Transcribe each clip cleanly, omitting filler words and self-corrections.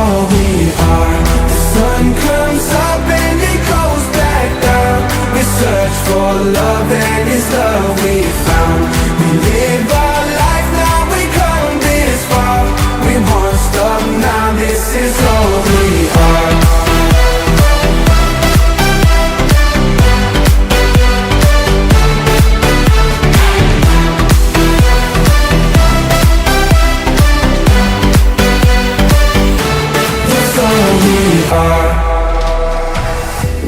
all we are. The sun comes up and it goes back down. We search for love and it's love we found. We live our life, now we come this far. We won't stop now, this is all we are.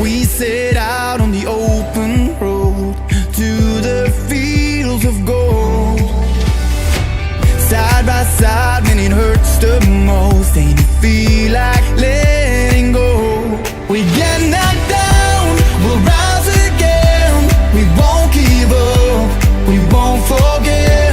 We set out on the open road to the fields of gold. Side by side when it hurts the most and you feel like letting go. We get knocked down, we'll rise again. We won't give up, we won't forget.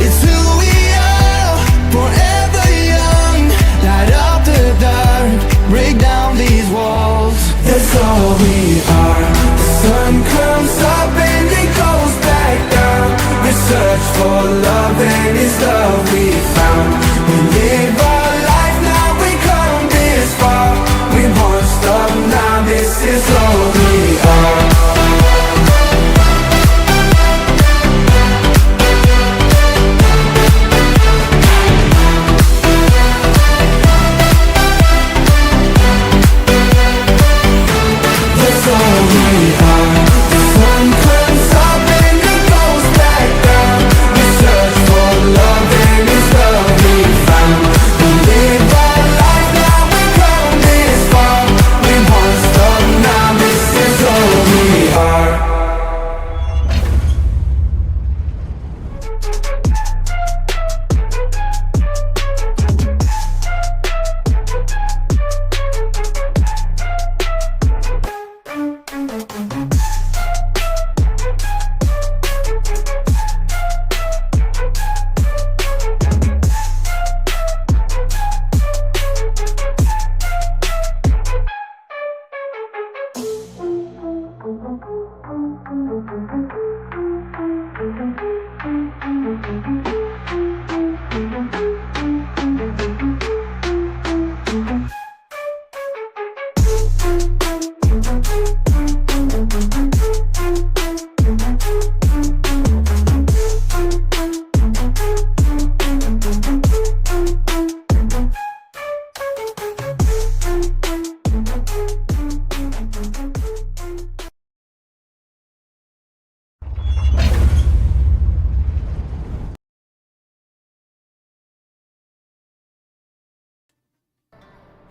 It's who we are, forever young. Light up the dark, break down these walls. That's all we are. The sun comes up and it goes back down. We search for love and it's love we found. We live our life, now we come this far. We won't stop now, this is all we are.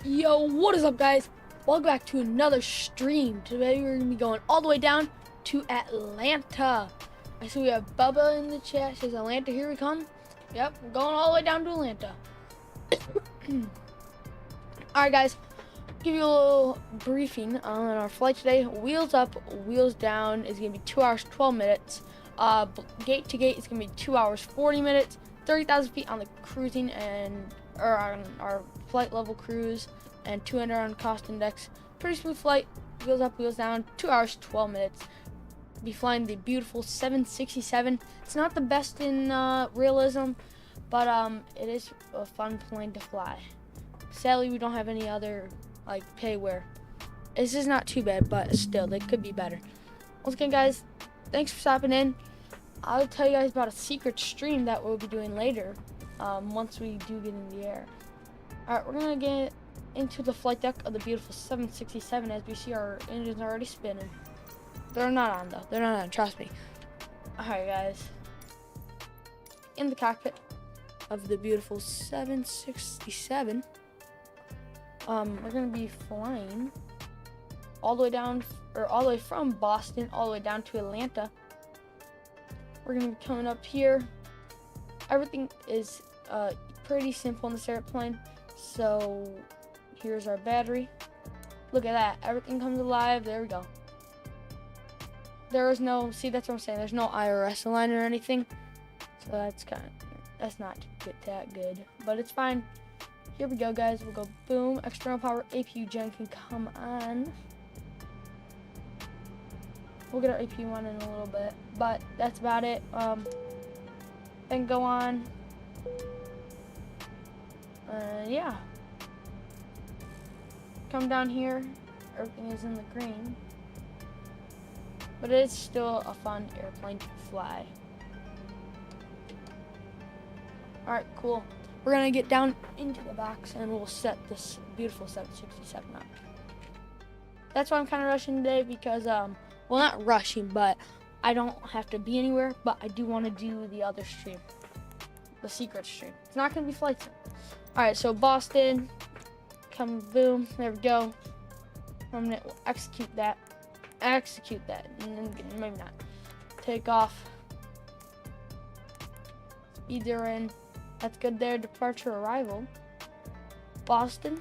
Yo, what is up, guys? Welcome back to another stream. Today we're gonna be going all the way down to Atlanta. I see we have Bubba in the chat. Says Atlanta, here we come. Yep, we're going all the way down to Atlanta. Alright, guys, give you a little briefing on our flight today. Wheels up, wheels down is gonna be 2 hours 12 minutes. Gate to gate is gonna be 2 hours 40 minutes. 30,000 feet on the cruising or on our flight level cruise, and 200 on cost index. Pretty smooth flight. Wheels up, wheels down. 2 hours 12 minutes. Be flying the beautiful 767. It's not the best in realism, but it is a fun plane to fly. Sadly, we don't have any other like payware. This is not too bad, but still, they could be better. Once again, guys, thanks for stopping in. I'll tell you guys about a secret stream that we'll be doing later, once we do get in the air. Alright, we're gonna get into the flight deck of the beautiful 767. As we see, our engines are already spinning. They're not on though. They're not on, trust me. Alright, guys. In the cockpit of the beautiful 767. We're gonna be flying all the way down, or all the way from Boston all the way down to Atlanta. We're gonna be coming up here. Everything is pretty simple in this airplane. So here's our battery. Look at that, everything comes alive. There we go. There is no, see, that's what I'm saying, there's no IRS line or anything, so that's not that good, but it's fine. Here we go, guys. We'll go boom. External power APU gen can come on. We'll get our APU on in a little bit, but that's about it. Then go on. Yeah. come down here, everything is in the green. But it's still a fun airplane to fly. Alright, cool. We're gonna get down into the box and we'll set this beautiful 767 up. That's why I'm kind of rushing today because, well, not rushing, but I don't have to be anywhere, but I do want to do the other stream, the secret stream. It's not gonna be flight sim. Alright, so Boston, come boom, there we go. I'm gonna execute that, maybe not. Take off. Speed they're in. That's good there. Departure arrival. Boston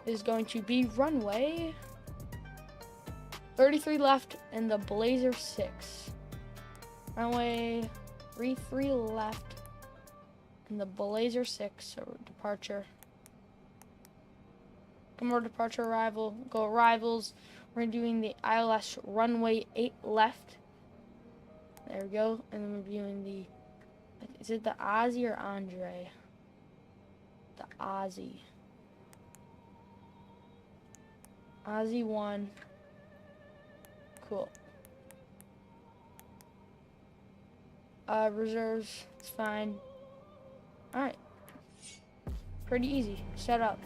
is going to be runway 33 left and the Blazer 6. Runway 33 left and the Blazer 6, so departure. Come more departure arrival. Go arrivals. We're doing the ILS runway 8 left. There we go. And then we're doing the, is it the Ozzy or Andre? The Ozzy. Ozzy 1. Cool. Reserves, it's fine. Alright. Pretty easy. Set up.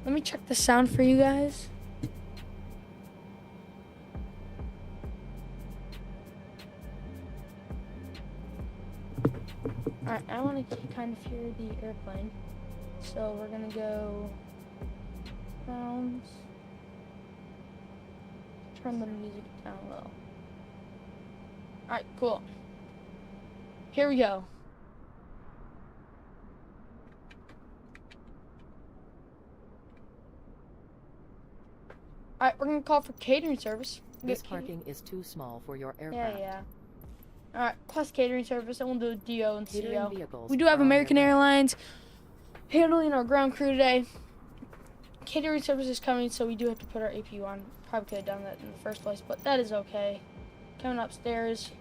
Let me check the sound for you guys. Alright, I want to kind of hear the airplane. So we're going to go rounds. Turn the music down low. Alright, cool. Here we go. Alright, we're going to call for catering service. This parking is too small for your Yeah, aircraft. yeah. Alright, plus catering service, and we'll do DO and Catering CO. vehicles We do have are on their American way. Airlines handling our ground crew today. Catering service is coming, so we do have to put our APU on. Probably could have done that in the first place, but that is okay. Coming upstairs.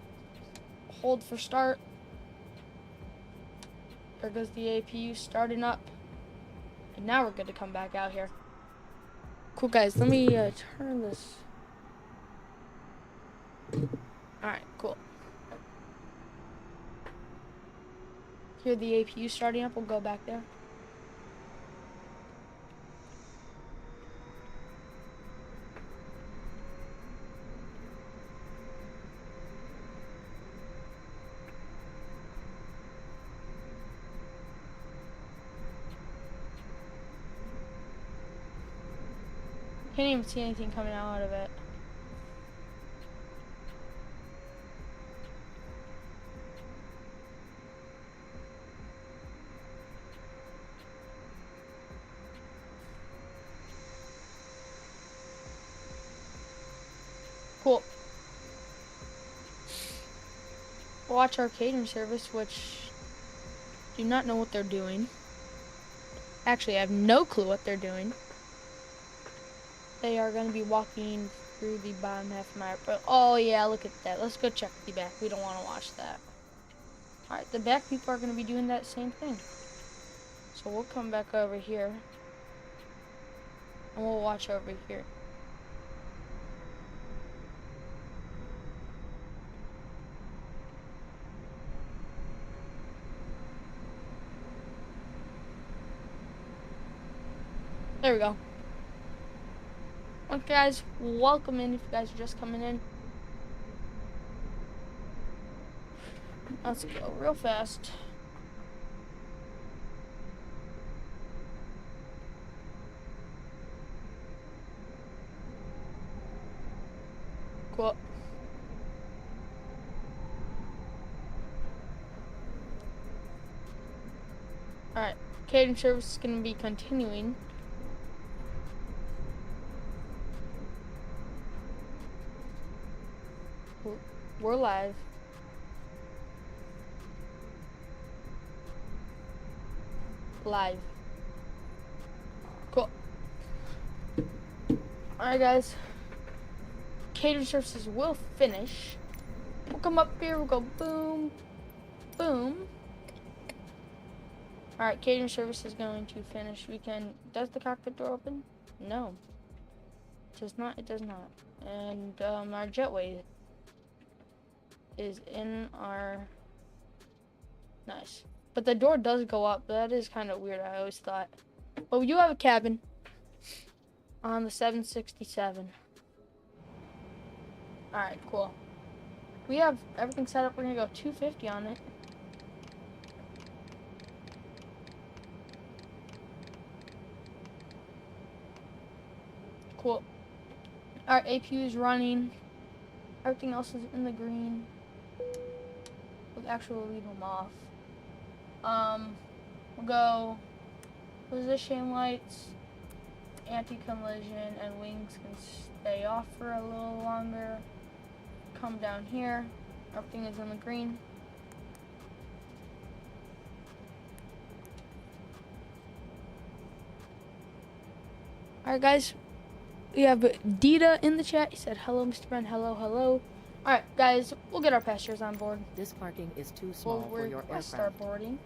Hold for start. There goes the APU starting up. And now we're good to come back out here. Cool, guys. Let me turn this. Alright, cool. Hear the APU starting up. We'll go back there. Can't even see anything coming out of it. Cool. Watch our catering service, which do not know what they're doing. Actually, I have no clue what they're doing. They are going to be walking through the bottom half of my airplane. Oh yeah, look at that. Let's go check the back. We don't want to watch that. Alright, the back people are going to be doing that same thing. So we'll come back over here. And we'll watch over here. There we go. Okay, guys, welcome in if you guys are just coming in. Let's go real fast. Cool. Alright, catering service is going to be continuing. We're live. Live. Cool. Alright, guys. catering services will finish. We'll come up here, we'll go boom, boom. Alright, catering service is going to finish. Does the cockpit door open? No. It does not, it does not. And our jetway is in our, nice. But the door does go up. That is kind of weird, I always thought. But we do have a cabin on the 767. Alright, cool. We have everything set up. We're gonna go 250 on it. Cool. Our APU is running. Everything else is in the green. We'll actually leave them off. We'll go position lights, anti-collision, and wings can stay off for a little longer. Come down here. Everything is in the green. Alright guys, we have Dita in the chat. He said, hello Mr. Ben, hello, hello. Alright guys, we'll get our passengers on board. This parking is too small We'll for your request aircraft. our boarding.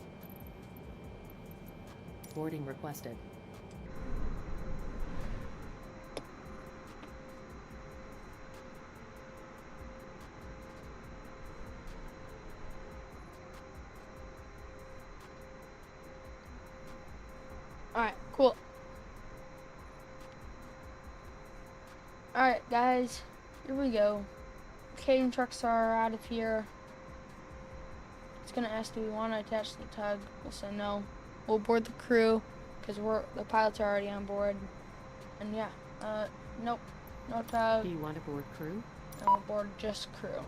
Boarding requested. Alright, cool. Alright guys, here we go. Catering trucks are out of here. It's gonna ask, do we want to attach the tug? We'll say no. We'll board the crew because the pilots are already on board. And yeah, nope, no tug. Do you want to board crew? And we'll board just crew.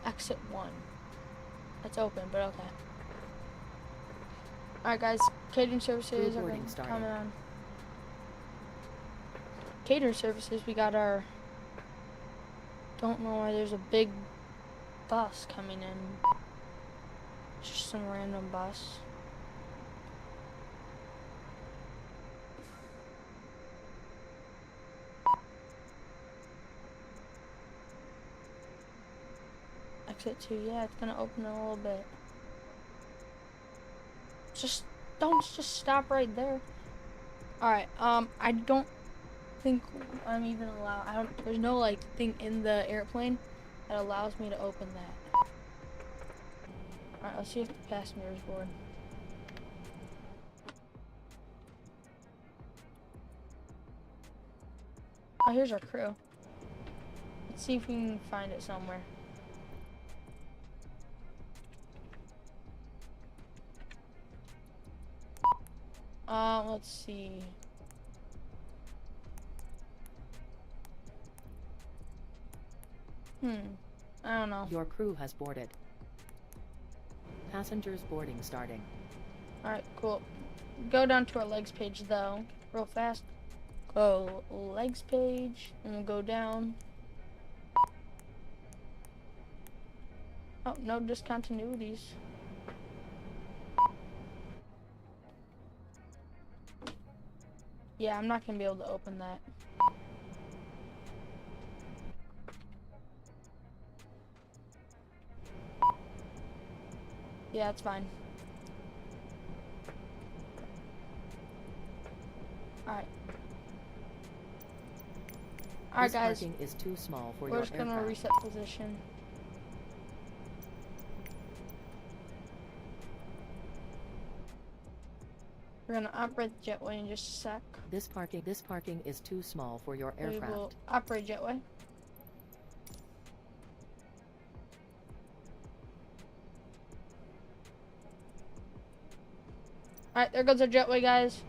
Exit 1. That's open, but okay. Alright guys, catering services are boarding coming on. Catering services, we got our, don't know why there's a big bus coming in. It's just some random bus. Exit 2, yeah, it's gonna open in a little bit. Don't just stop right there. Alright, I don't think I'm even allowed, there's no like thing in the airplane that allows me to open that. Alright, let's see if the passenger is board. Oh, here's our crew. Let's see if we can find it somewhere. Let's see. I don't know. Your crew has boarded. Passengers boarding starting. Alright, cool. Go down to our legs page though, real fast. Go legs page, and we'll go down. Oh, no discontinuities. Yeah, I'm not gonna be able to open that. Yeah, it's fine. Alright. Alright, This guys. parking is too small for We're your just gonna aircraft. reset position. We're gonna operate the jetway in just a sec. This parking is too small for your We will aircraft. operate jetway. Alright, there goes our jetway, guys.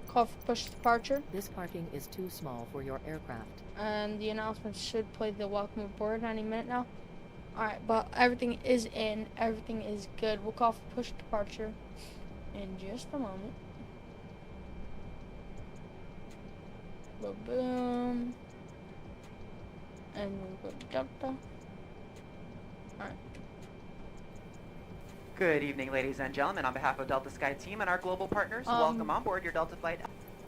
Call for push departure. This parking is too small for your aircraft. And the announcement should play the welcome aboard any minute now. Alright, but everything is in. Everything is good. We'll call for push departure in just a moment. Boom. And we'll go Delta. Alright. Good evening, ladies and gentlemen. On behalf of Delta Sky Team and our global partners, welcome on board your Delta flight.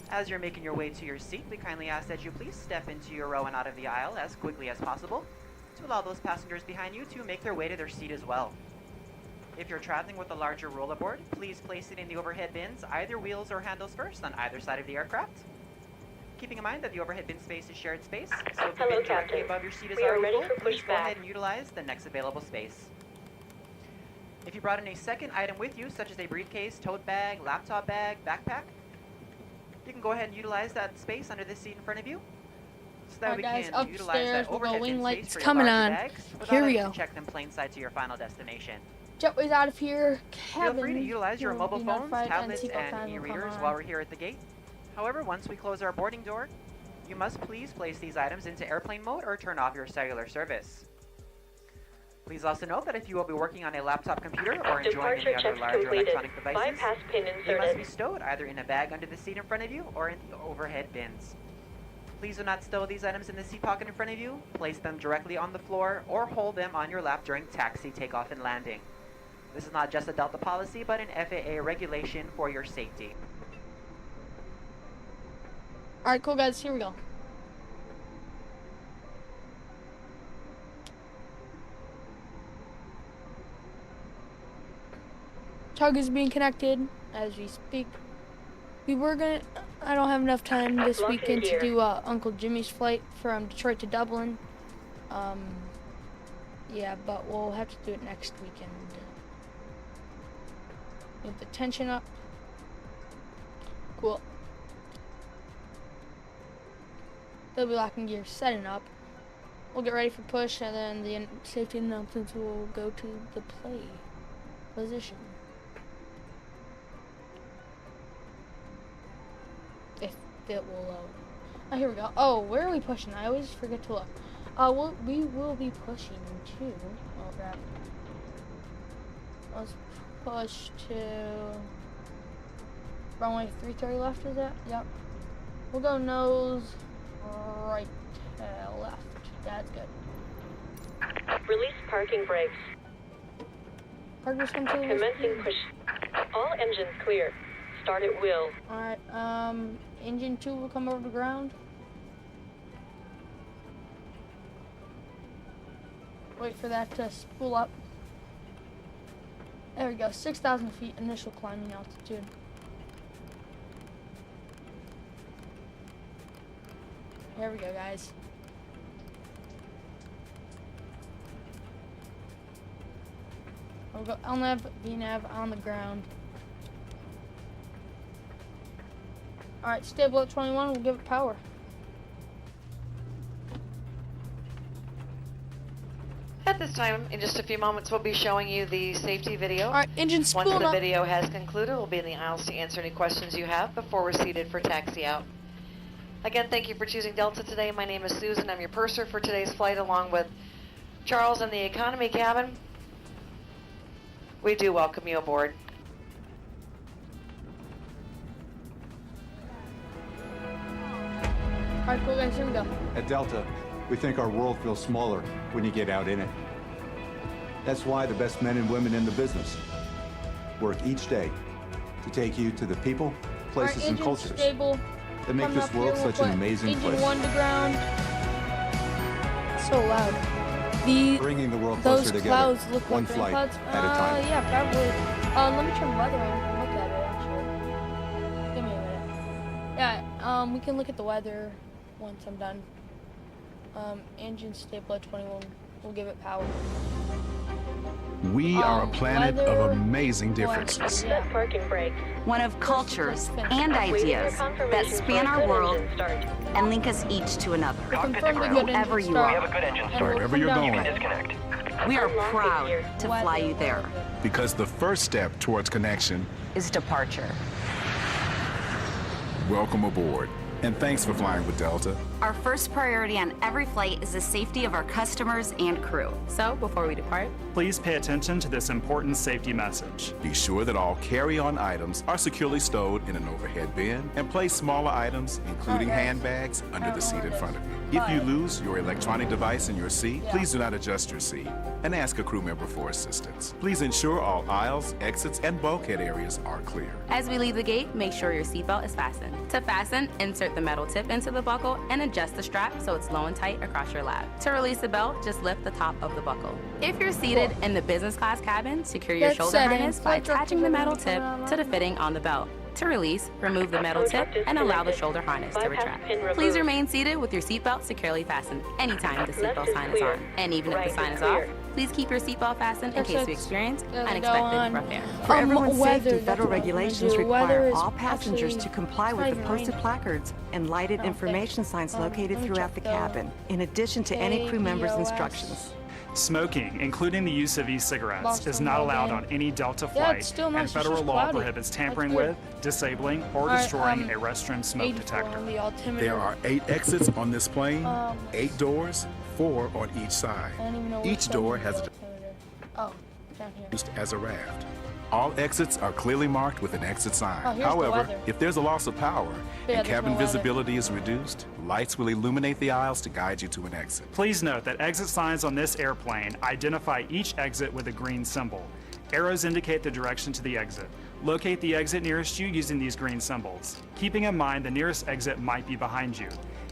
As you're making your way to your seat, we kindly ask that you please step into your row and out of the aisle as quickly as possible to allow those passengers behind you to make their way to their seat as well. If you're traveling with a larger rollerboard, please place it in the overhead bins, either wheels or handles first, on either side of the aircraft. Keeping in mind that the overhead bin space is shared space, so if the bin directly above your seat is already full, please go ahead and utilize the next available space. If you brought in a second item with you, such as a briefcase, tote bag, laptop bag, backpack, you can go ahead and utilize that space under the seat in front of you, so that we guys, can utilize that overhead bin space for your coming larger on. bags without Here we having to go. check them plain sight to your final destination. Jetway's out of here. Cabin. Feel free to utilize your will mobile be phones, notified tablets, seatbelt and sign will come e-readers on. while we're here at the gate. However, once we close our boarding door, you must please place these items into airplane mode or turn off your cellular service. Please also note that if you will be working on a laptop computer or enjoying any other larger electronic devices, Bypass pin they must inserted. be stowed either in a bag under the seat in front of you or in the overhead bins. Please do not stow these items in the seat pocket in front of you. Place them directly on the floor or hold them on your lap during taxi, takeoff, and landing. This is not just a Delta policy, but an FAA regulation for your safety. Alright, cool guys, here we go. Tug is being connected as we speak. I don't have enough time this Lock in weekend to gear. do Uncle Jimmy's flight from Detroit to Dublin. Yeah, but we'll have to do it next weekend. Get the tension up. Cool. They'll be locking gear, setting up. We'll get ready for push, and then the safety announcements will go to the play position. If it will load. Oh, here we go. Oh, where are we pushing? I always forget to look. We will be pushing to. Oh crap. Let's push to runway 330 left. Is that? Yep. We'll go nose right left. That's good. Release parking brakes. Parker's come to. Commencing push. All engines clear. Start at will. Alright, engine 2 will come over to ground. Wait for that to spool up. There we go, 6,000 feet initial climbing altitude. Here we go, guys. We'll go LNAV, VNAV on the ground. Alright, stable at 21, we'll give it power. At this time, in just a few moments, we'll be showing you the safety video. Alright, engine Once spooling the up. video has concluded, we'll be in the aisles to answer any questions you have before we're seated for taxi out. Again, thank you for choosing Delta today. My name is Susan. I'm your purser for today's flight, along with Charles in the economy cabin. We do welcome you aboard. Alright, cool guys, here we go. At Delta, we think our world feels smaller when you get out in it. That's why the best men and women in the business work each day to take you to the people, places, and engine cultures stable. that make Coming this up here, world we'll such an put amazing engine place. 1 to ground. So loud. Bringing the world Those closer together, clouds look one like rain flight clouds. at a time. Yeah, probably. Let me turn the weather on and look at it, actually. Give me a minute. Yeah, we can look at the weather once I'm done. Engine stable at 21. We'll give it power. We are a planet weather- of amazing well, differences. Set parking brakes. One of cultures finish. and Waiting ideas for that confirmation span for our good world engine start. and link us each to another. Confirm the good Wherever engine you start. are. We have a good engine And start. we'll Wherever come you're down going. to Disconnect. We are Unlock it proud here. to fly you there. Because the first step towards connection, Is departure. welcome aboard. And thanks for flying with Delta. Our first priority on every flight is the safety of our customers and crew. So, before we depart, please pay attention to this important safety message. Be sure that all carry-on items are securely stowed in an overhead bin, and place smaller items, including handbags, under the seat in front of you. If you lose your electronic device in your seat, please do not adjust your seat and ask a crew member for assistance. Please ensure all aisles, exits, and bulkhead areas are clear. as we leave the gate, make sure your seatbelt is fastened. To fasten, insert the metal tip into the buckle and adjust the strap so it's low and tight across your lap. To release the belt, just lift the top of the buckle. If you're seated in the business class cabin, secure your shoulder harness by attaching the metal tip to the fitting on the belt. To release, remove the metal tip and allow the shoulder harness to retract. Please remain seated with your seatbelt securely fastened anytime the seatbelt sign is on. And even if the sign is off, please keep your seatbelt fastened in case we experience unexpected rough air. For everyone's safety, federal regulations require all passengers to comply with the posted placards and lighted information signs located throughout the cabin, in addition to any crew member's instructions. Smoking, including the use of e-cigarettes, is not allowed on any Delta flight, and federal law prohibits tampering with, disabling, or destroying a restroom smoke detector. There are 8 exits on this plane, 8 doors, 4 on each side. Each door has a used as a raft. All exits are clearly marked with an exit sign. However, if there's a loss of power and cabin visibility is reduced, lights will illuminate the aisles to guide you to an exit. Please note that exit signs on this airplane identify each exit with a green symbol. Arrows indicate the direction to the exit. Locate the exit nearest you using these green symbols, keeping in mind the nearest exit might be behind you.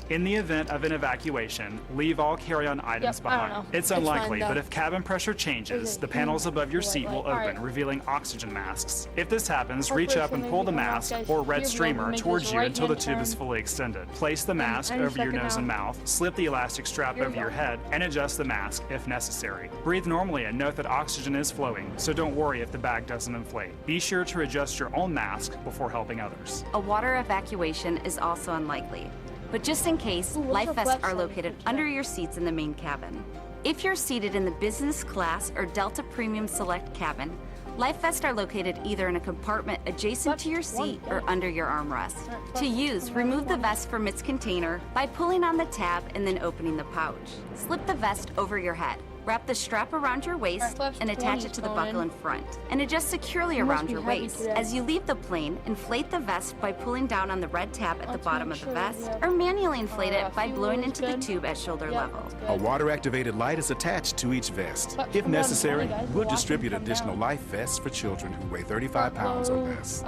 In the event of an evacuation, leave all carry-on items behind. It's unlikely, but if cabin pressure changes, the panels above your seat will open, revealing oxygen masks. If this happens, reach up and pull the mask or red streamer towards you until the tube is fully extended. Place the mask over your nose and mouth, slip the elastic strap over your head, and adjust the mask if necessary. Breathe normally and note that oxygen is flowing, so don't worry if the bag doesn't inflate. Be sure to adjust your own mask before helping others. A water evacuation is also unlikely. But just in case, life vests are located under your seats in the main cabin. If you're seated in the business class or Delta Premium Select cabin, life vests are located either in a compartment adjacent to your seat or under your armrest. To use, remove the vest from its container by pulling on the tab and then opening the pouch. Slip the vest over your head. Wrap the strap around your waist and attach it to the buckle in front, and adjust securely around your waist. As you leave the plane, inflate the vest by pulling down on the red tab at the bottom of the vest, or manually inflate it by blowing into the tube at shoulder level. A water-activated light is attached to each vest. If necessary, we'll distribute additional life vests for children who weigh 35 pounds or less.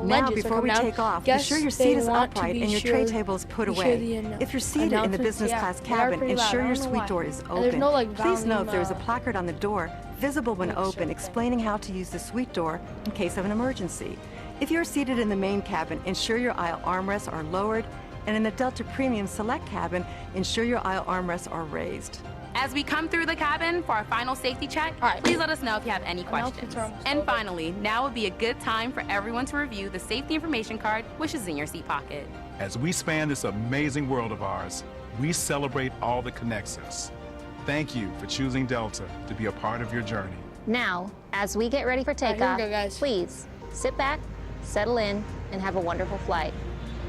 Now, before we take off, be sure your seat is upright and your tray table is put away. If you're seated in the business class cabin, ensure your suite door is open. Please note there is a placard on the door, visible when open, explaining how to use the suite door in case of an emergency. If you're seated in the main cabin, ensure your aisle armrests are lowered, and in the Delta Premium Select cabin, ensure your aisle armrests are raised. As we come through the cabin for our final safety check, please let us know if you have any questions. And finally, now would be a good time for everyone to review the safety information card, which is in your seat pocket. As we span this amazing world of ours, we celebrate all that connects us. Thank you for choosing Delta to be a part of your journey. Now, as we get ready for takeoff, please sit back, settle in, and have a wonderful flight.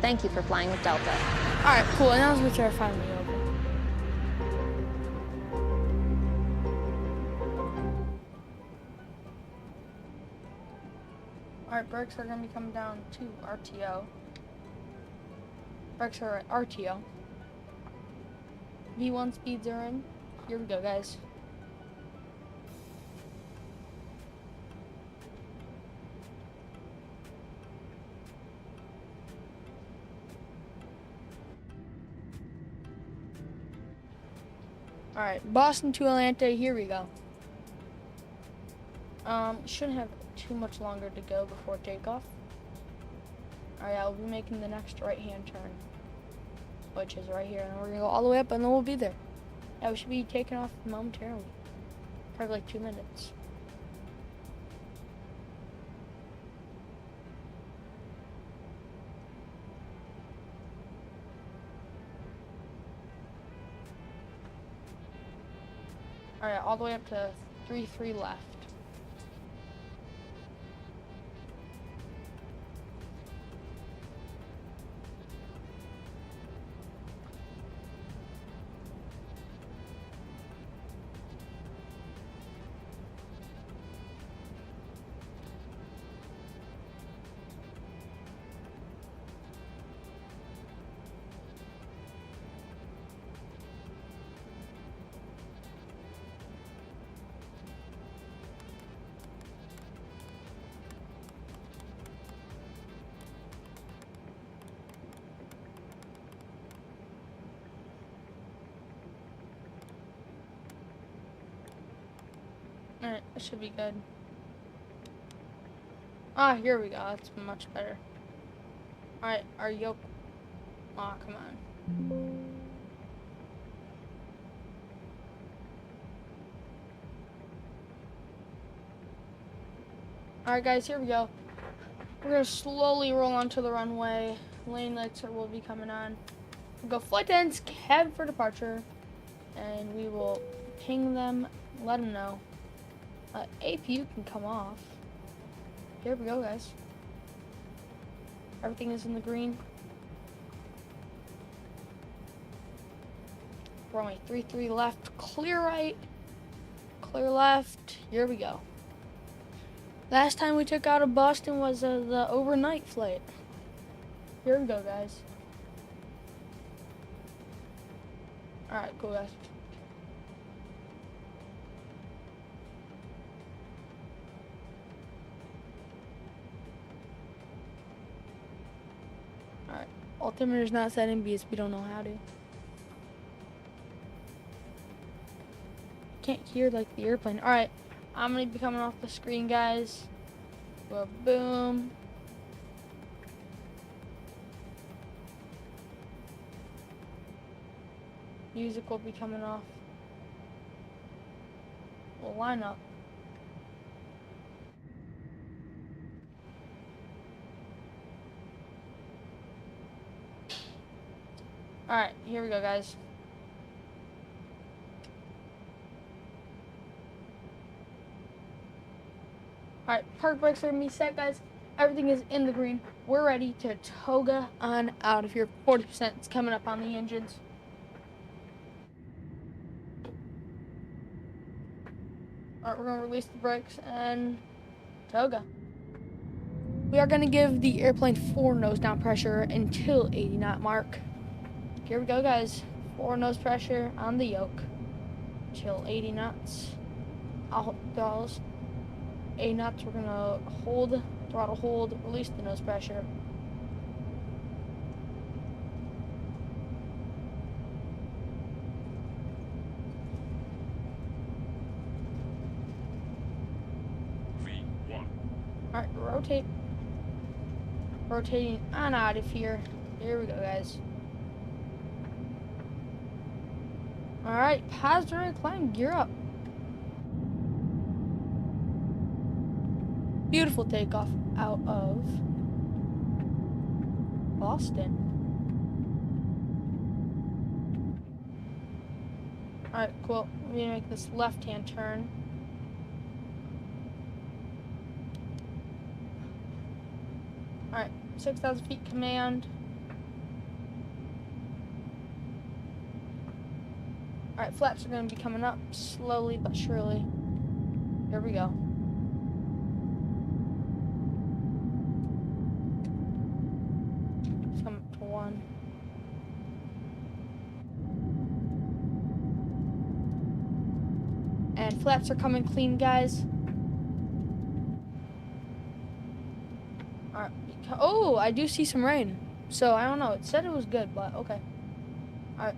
Thank you for flying with Delta. All right, cool. Announcements are finally over. All right, brakes are going to be coming down to RTO. Brakes are at RTO. V1 speeds are in. Here we go, guys. All right, Boston to Atlanta. Here we go. Shouldn't have too much longer to go before takeoff. All right, I'll be making the next right-hand turn, which is right here, and we're gonna go all the way up, and then we'll be there. Yeah, we should be taking off momentarily. Probably like 2 minutes. Alright, all the way up to 3-3 left. Alright, that should be good. Ah, here we go. That's much better. Alright, our yoke. Aw, come on. Alright guys, here we go. We're gonna slowly roll onto the runway. Lane lights will be coming on. We'll go flight ends, cabin for departure, and we will ping them, let them know. APU can come off. Here we go, guys. Everything is in the green. Runway 33 left, clear right, clear left. Here we go. Last time we took out of Boston was the overnight flight. Here we go, guys. Alright, cool, guys. Alright, altimeter's not setting because we don't know how to. Can't hear like the airplane. Alright, I'm gonna be coming off the screen, guys. Well, boom. Music will be coming off. We'll line up. Alright, here we go, guys. Alright, park brakes are gonna be set, guys. Everything is in the green. We're ready to toga on out of here. 40% is coming up on the engines. Alright, we're gonna release the brakes and toga. We are gonna give the airplane 4 nose down pressure until 80 knot mark. Here we go, guys. 4 nose pressure on the yoke till 80 knots. I'll hold the throttles. 8 knots, we're gonna hold, throttle hold, release the nose pressure. Alright, rotate. Rotating on out of here. Here we go, guys. Alright, positive right climb, gear up. Beautiful takeoff out of Boston. Alright, cool. We're gonna make this left-hand turn. Alright, 6,000 feet command. Alright, flaps are going to be coming up slowly but surely. Here we go. Let's come up to 1. And flaps are coming clean, guys. Alright. Oh, I do see some rain. So, I don't know. It said it was good, but okay. Alright.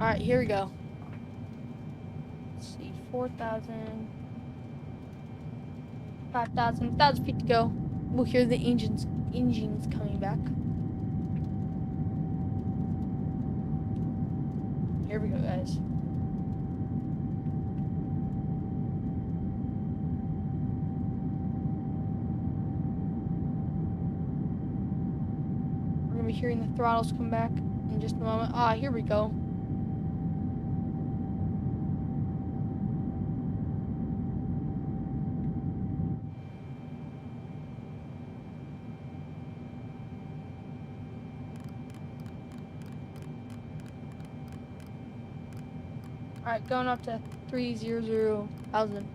Alright, here we go. Let's see, 4,000, 5,000, 1,000 feet to go. We'll hear the engines coming back. Here we go, guys. We're gonna be hearing the throttles come back in just a moment. Ah, here we go. Alright, going up to 300,000.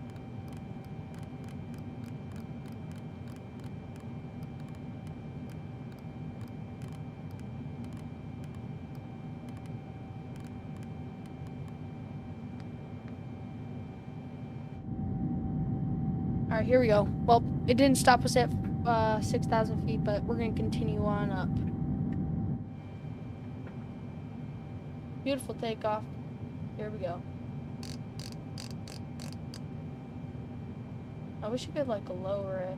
Alright, here we go. Well, it didn't stop us at 6,000 feet, but we're going to continue on up. Beautiful takeoff. Here we go. I wish you could like lower it.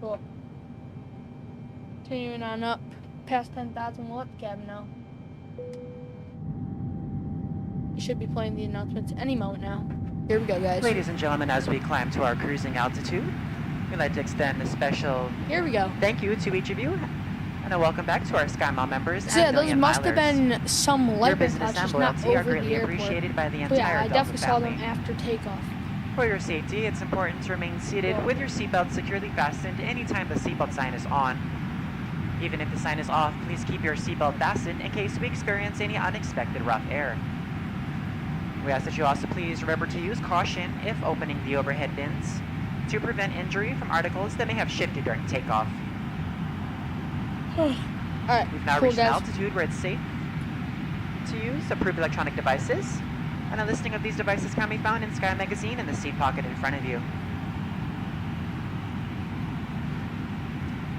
Cool. Continuing on up past 10,000, we'll let the cabin know. You should be playing the announcements any moment now. Here we go, guys. Ladies and gentlemen, as we climb to our cruising altitude, we'd like to extend a special here we go. Thank you to each of you, and a welcome back to our SkyMall members so and yeah, those must have been some light business and loyalty are greatly appreciated by the entire yeah, I Delta definitely saw family. them after takeoff. For your safety, it's important to remain seated with your seatbelt securely fastened anytime the seatbelt sign is on. Even if the sign is off, please keep your seatbelt fastened in case we experience any unexpected rough air. We ask that you also please remember to use caution if opening the overhead bins to prevent injury from articles that may have shifted during takeoff. Alright, we've now reached an altitude where it's safe to use approved electronic devices, and a listing of these devices can be found in Sky Magazine in the seat pocket in front of you.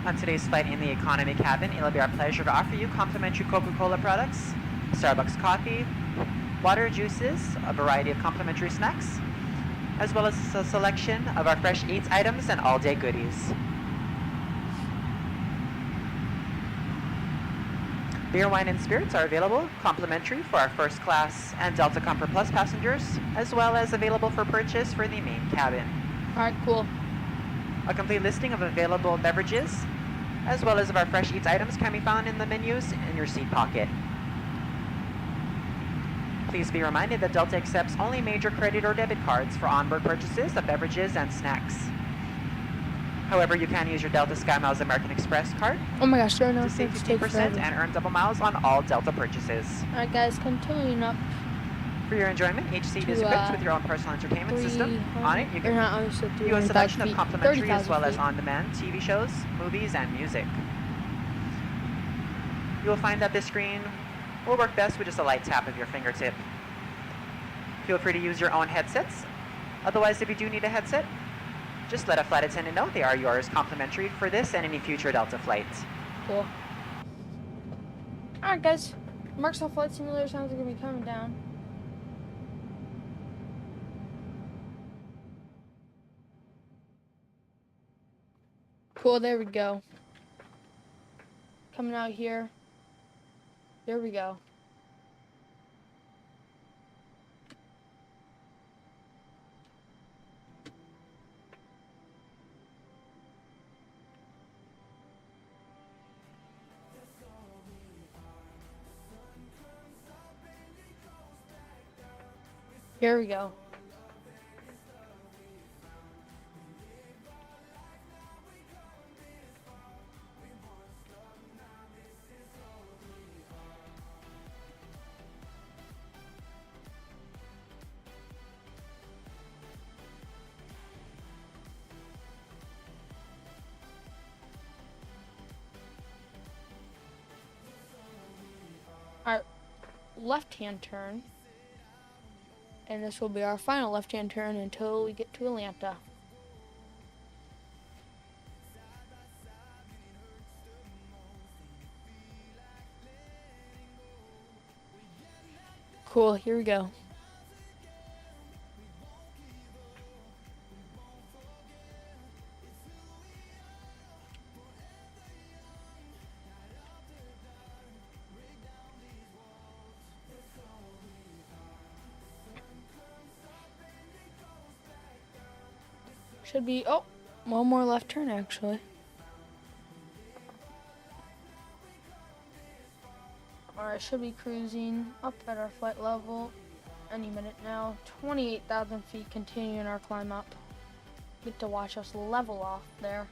On today's flight in the economy cabin, it'll be our pleasure to offer you complimentary Coca-Cola products, Starbucks coffee, water, juices, a variety of complimentary snacks, as well as a selection of our fresh eats items and all-day goodies. Beer, wine, and spirits are available complimentary for our first class and Delta Comfort Plus passengers, as well as available for purchase for the main cabin. Alright, cool. A complete listing of available beverages, as well as of our fresh eats items, can be found in the menus in your seat pocket. Please be reminded that Delta accepts only major credit or debit cards for onboard purchases of beverages and snacks. However, you can use your Delta SkyMiles American Express card to save 15% and earn double miles on all Delta purchases. Alright guys, continuing up. For your enjoyment, each seat is equipped with your own personal entertainment system. On it, you can view a selection of complimentary as well as on-demand TV shows, movies, and music. You will find that this screen will work best with just a light tap of your fingertip. Feel free to use your own headsets. Otherwise, if you do need a headset, just let a flight attendant know they are yours complimentary for this and any future Delta flights. Cool. Alright guys, Microsoft Flight Simulator sounds like it's going to be coming down. Cool, there we go. Coming out here. There we go. Here we go. Our left-hand turn, and this will be our final left-hand turn until we get to Atlanta. Cool, here we go. Should be, oh, one more left turn actually. Alright, should be cruising up at our flight level any minute now. 28,000 feet, continuing our climb up. Get to watch us level off there.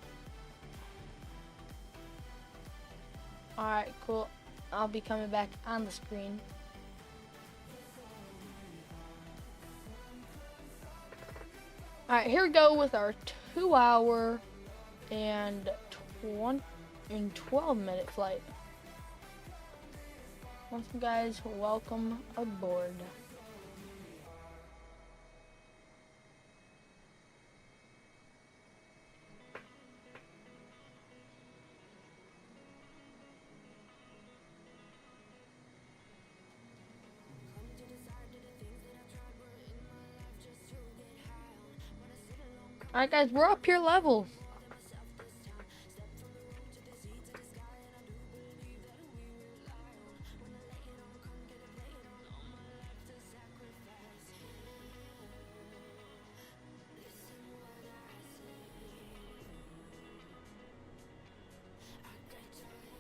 Alright, cool. I'll be coming back on the screen. Alright, here we go with our 2 hour and 12-minute flight. Once again, guys, welcome aboard. Alright guys, we're up your level.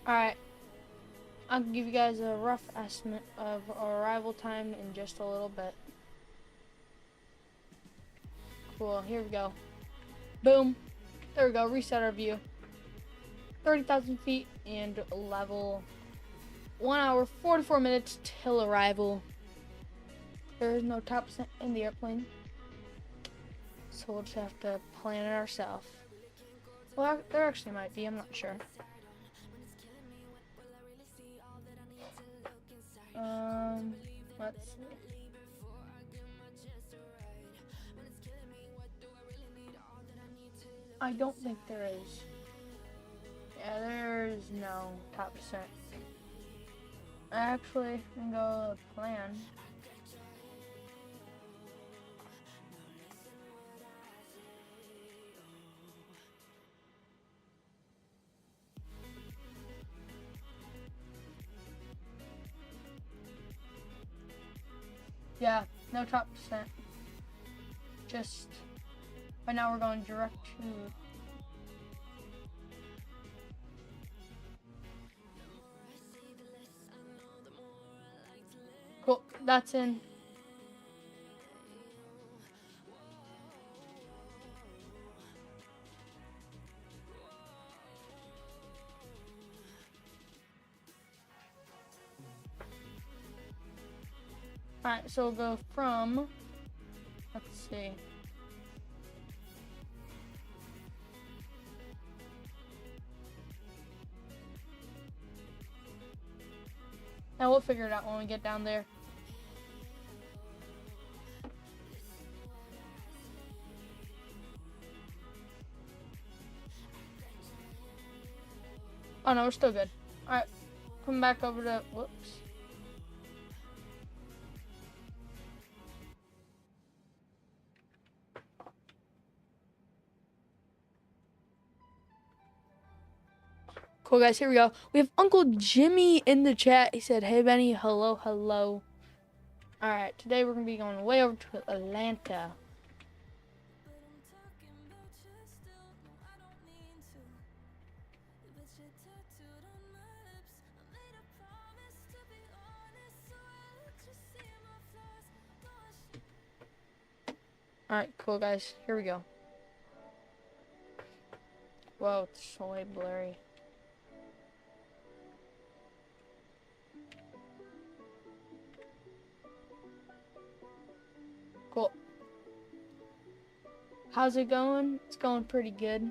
Alright, I'll give you guys a rough estimate of our arrival time in just a little bit. Cool, here we go. Boom. There we go. Reset our view. 30,000 feet and level. 1 hour, 44 minutes till arrival. There is no top percent in the airplane, so we'll just have to plan it ourselves. Well, there actually might be. I'm not sure. Let's see. I don't think there is. Yeah, there's no top percent. Actually, I'm gonna go plan. Yeah, no top percent. Just right now we're going direct to cool, that's in. Alright, so we'll go from, let's see. Now we'll figure it out when we get down there. Oh no, we're still good. Alright, come back over to, whoops. Cool guys, here we go. We have Uncle Jimmy in the chat. He said, hey Benny, hello, hello. Alright, today we're going to be going way over to Atlanta. Alright, cool guys, here we go. Whoa, it's so way blurry. Cool. How's it going? It's going pretty good.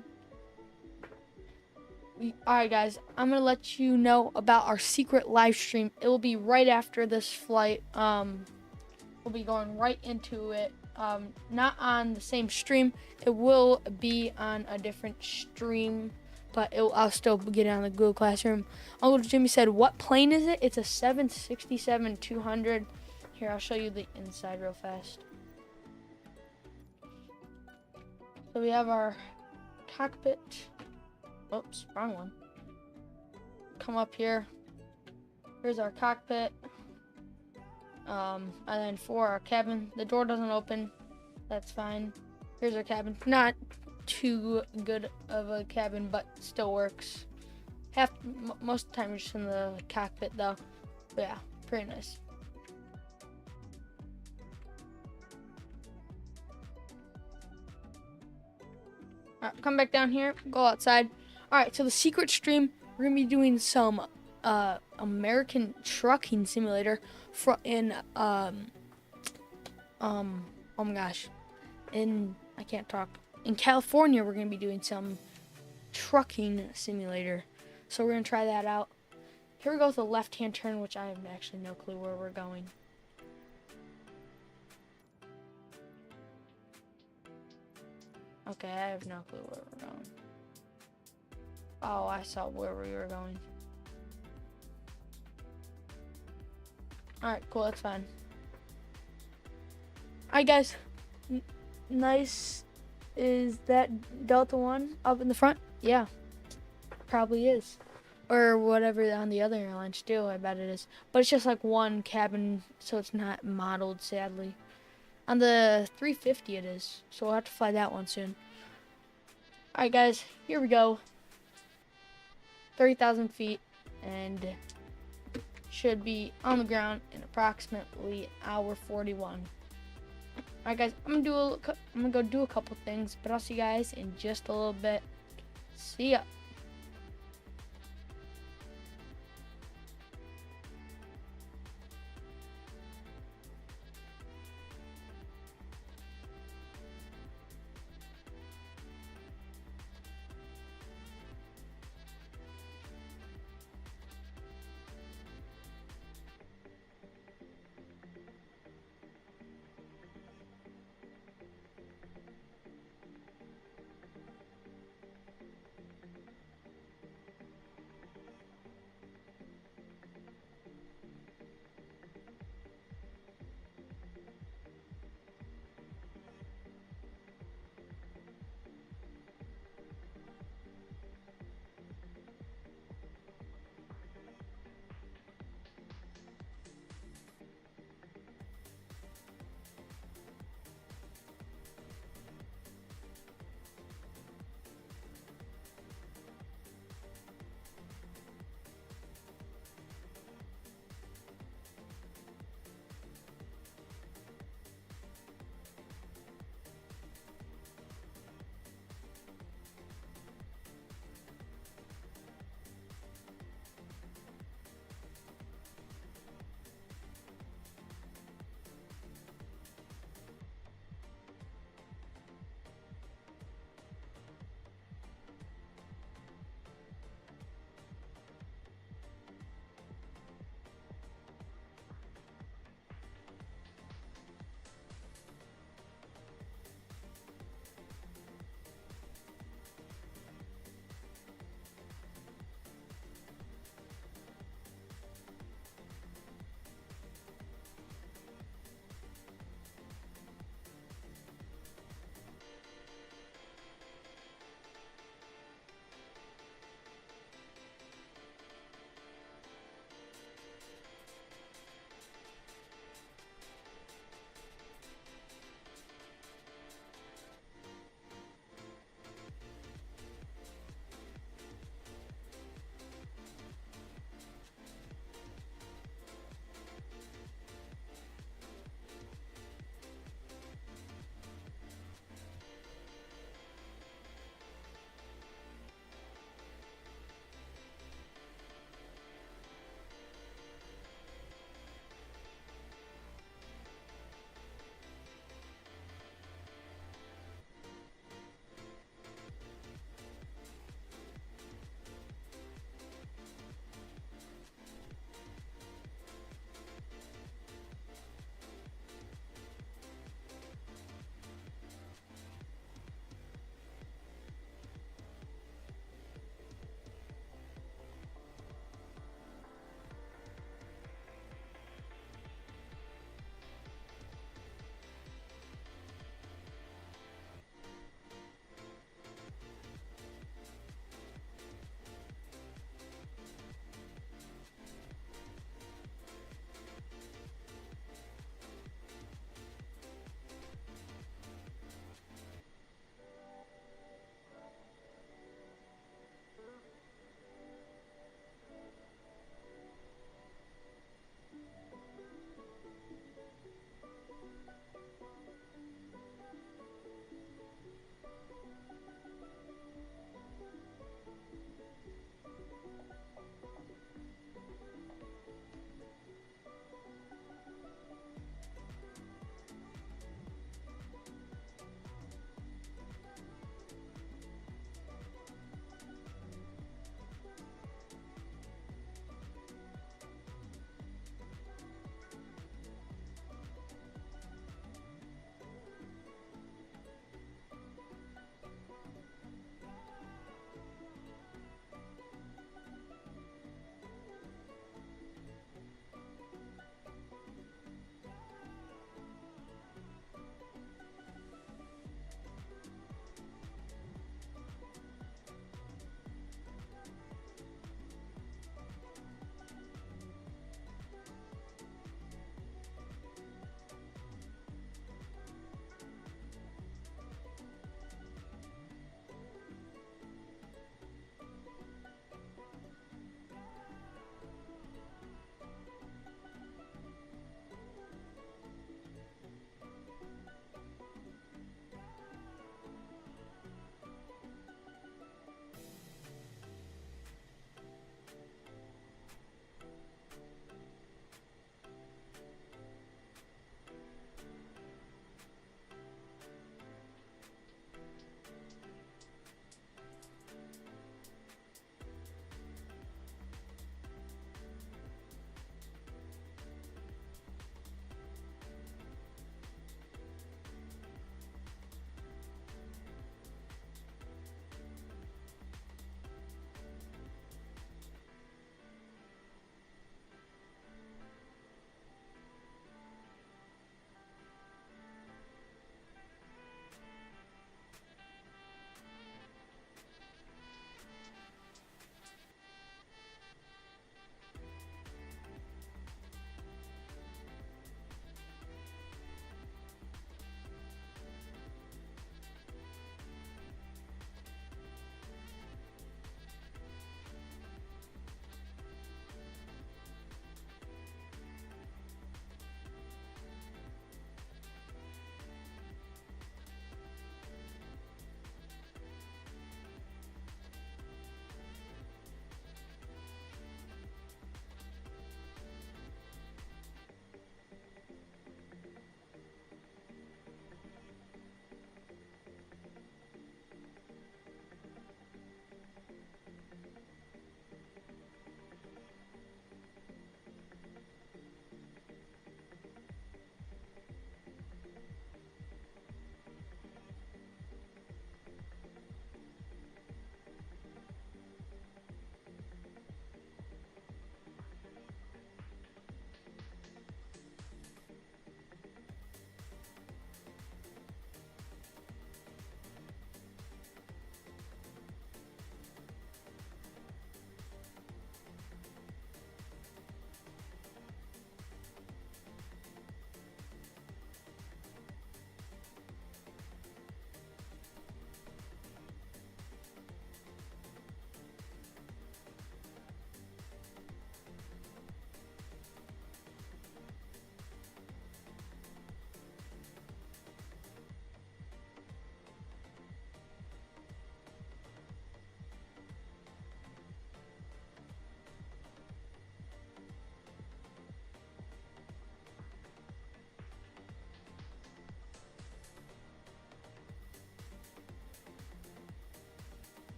Alright guys, I'm going to let you know about our secret live stream. It will be right after this flight. We'll be going right into it. Not on the same stream. It will be on a different stream, but I'll still get it on the Google Classroom. Uncle Jimmy said, what plane is it? It's a 767-200. Here, I'll show you the inside real fast. So we have our cockpit. Oops, wrong one. Come up here. Here's our cockpit. And then for our cabin, the door doesn't open. That's fine. Here's our cabin. Not too good of a cabin, but still works. Most of the time you're just in the cockpit though. But yeah, pretty nice. Alright, come back down here, go outside. Alright, so the secret stream, we're gonna be doing some American trucking simulator in oh my gosh, in I can't talk. In California, we're going to be doing some trucking simulator. So we're going to try that out. Here we go with a left-hand turn, which I have actually no clue where we're going. Okay, I have no clue where we're going. Oh, I saw where we were going. Alright, cool, that's fine. Alright, guys. Nice. Is that Delta One up in the front? Yeah, probably is. Or whatever on the other airlines do, I bet it is. But it's just like one cabin, so it's not modeled, sadly. On the 350 it is, so we'll have to fly that one soon. Alright guys, here we go. 30,000 feet, and should be on the ground in approximately hour 41. Alright guys, I'm gonna go do a couple things, but I'll see you guys in just a little bit. See ya.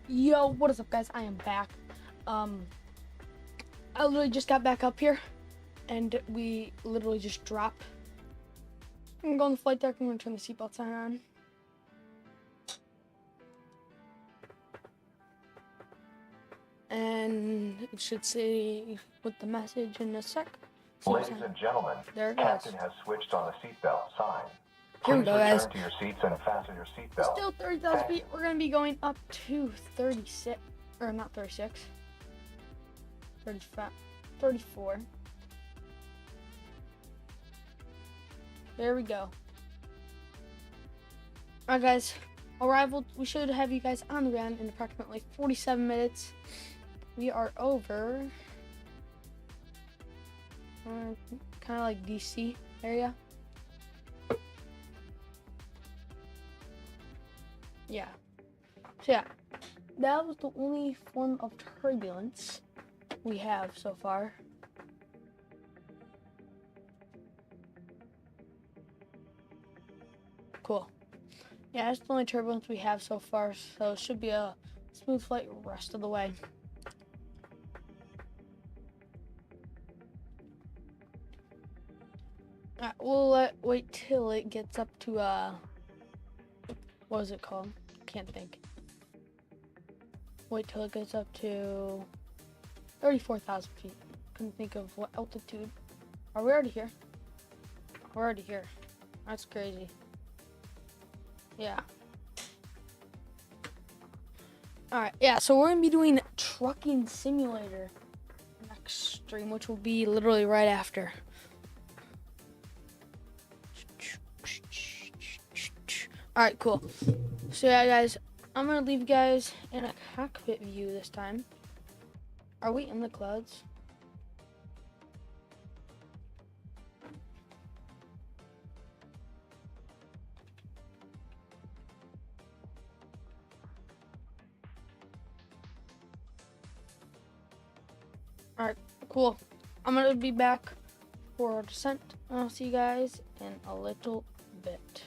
Yo, what is up, guys? I am back. I literally just got back up here, and we literally just dropped. I'm gonna go on the flight deck. I'm gonna turn the seatbelt sign on. And it should say with the message in a sec. Ladies and gentlemen, there it Captain goes. has switched on the seatbelt sign. Here we Please go, guys. return to your seats and fasten your seatbelt. Still 30,000 feet. We're gonna be going up to 36, or not 36, 35, 34. There we go. Alright, guys. Arrival. We should have you guys on the ground in approximately 47 minutes. We are over. Kind of like DC area. Yeah. So yeah, that was the only form of turbulence we have so far. Cool. Yeah, that's the only turbulence we have so far, so it should be a smooth flight rest of the way. Alright, we'll wait till it gets up to, what is it called? Can't think. Wait till it gets up to 34,000 feet. Couldn't think of what altitude. Are we already here? We're already here. That's crazy. Yeah. Alright, yeah, so we're going to be doing Trucking Simulator next stream, which will be literally right after. Alright, cool. So yeah, guys, I'm going to leave you guys in a cockpit view this time. Are we in the clouds? Alright, cool. I'm going to be back for descent. I'll see you guys in a little bit.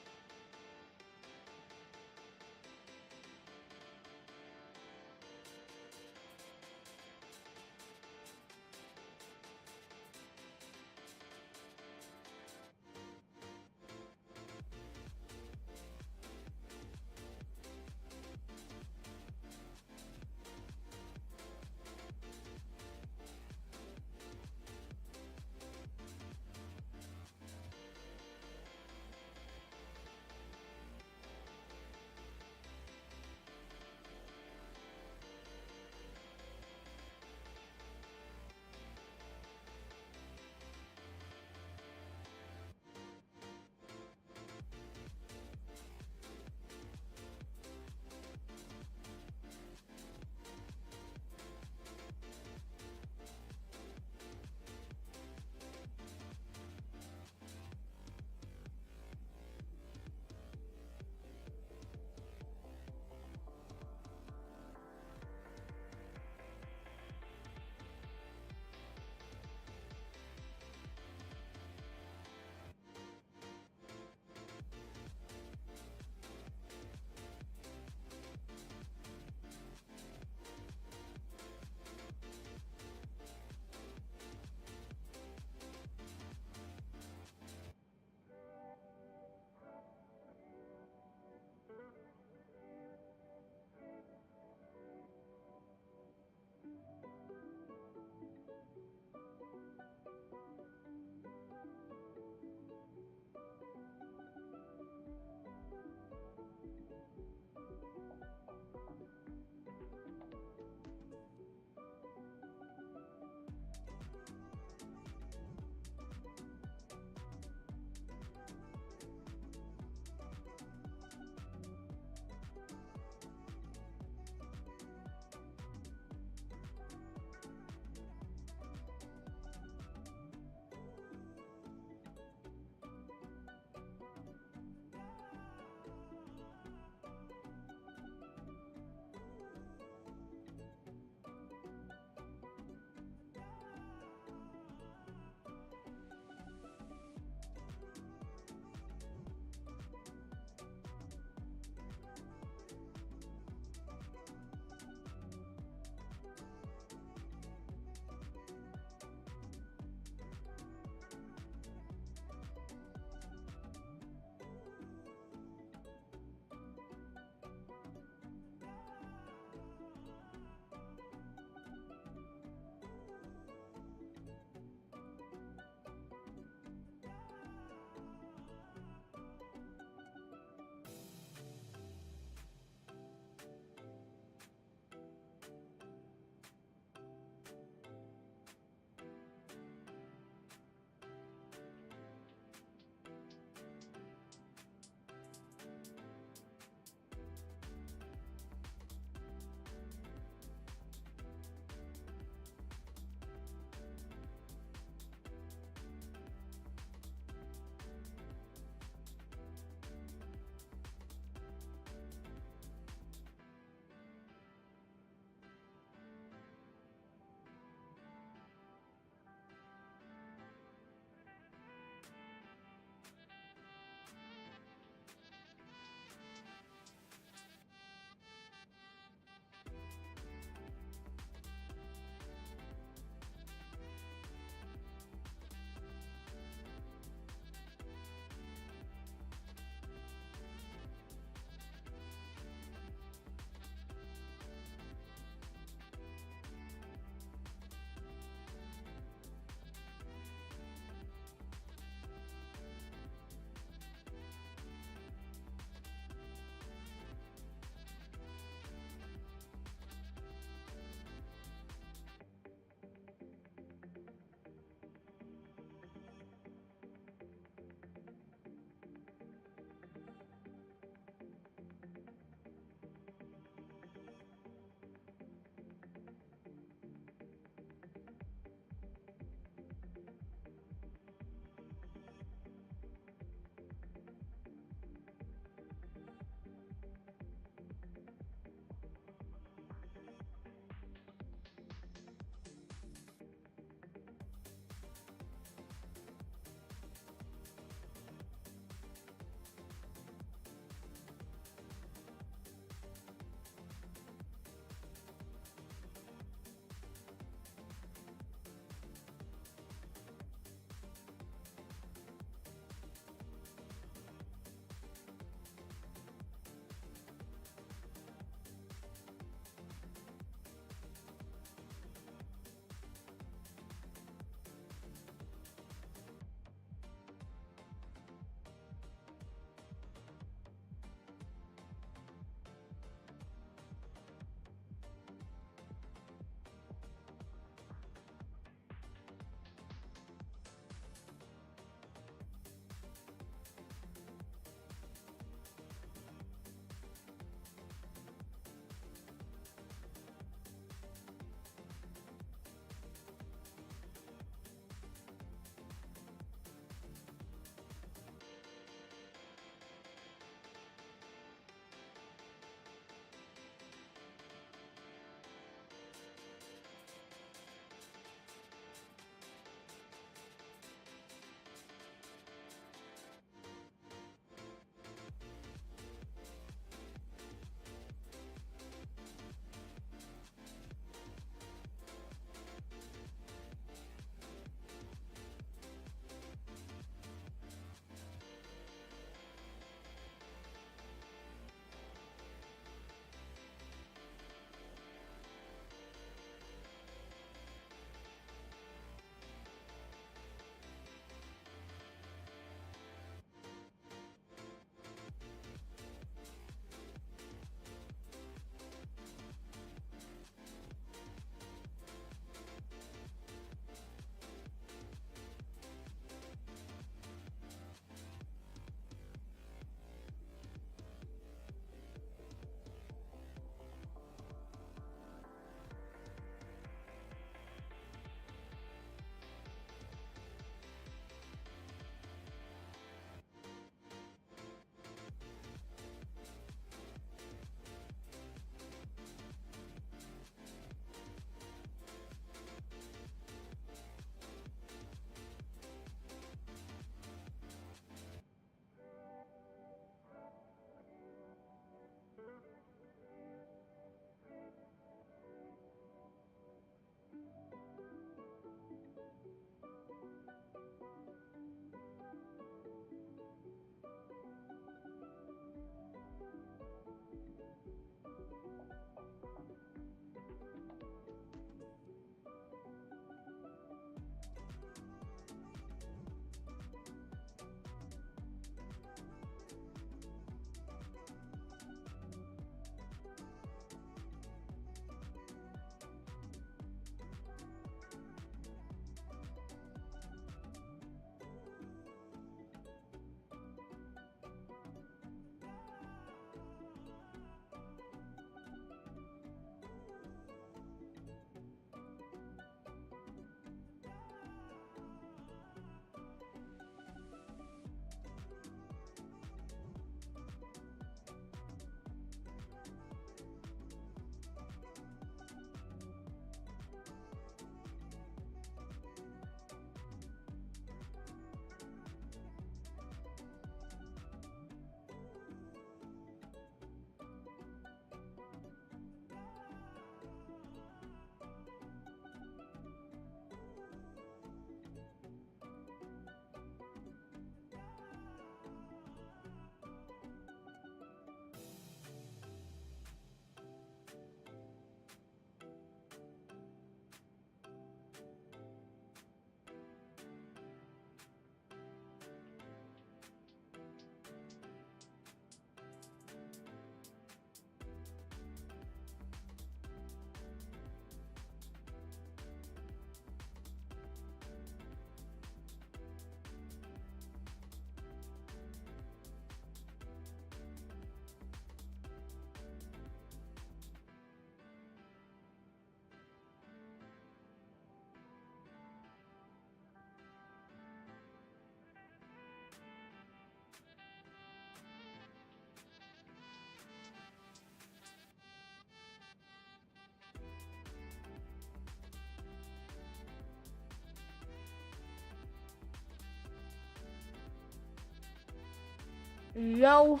Yo,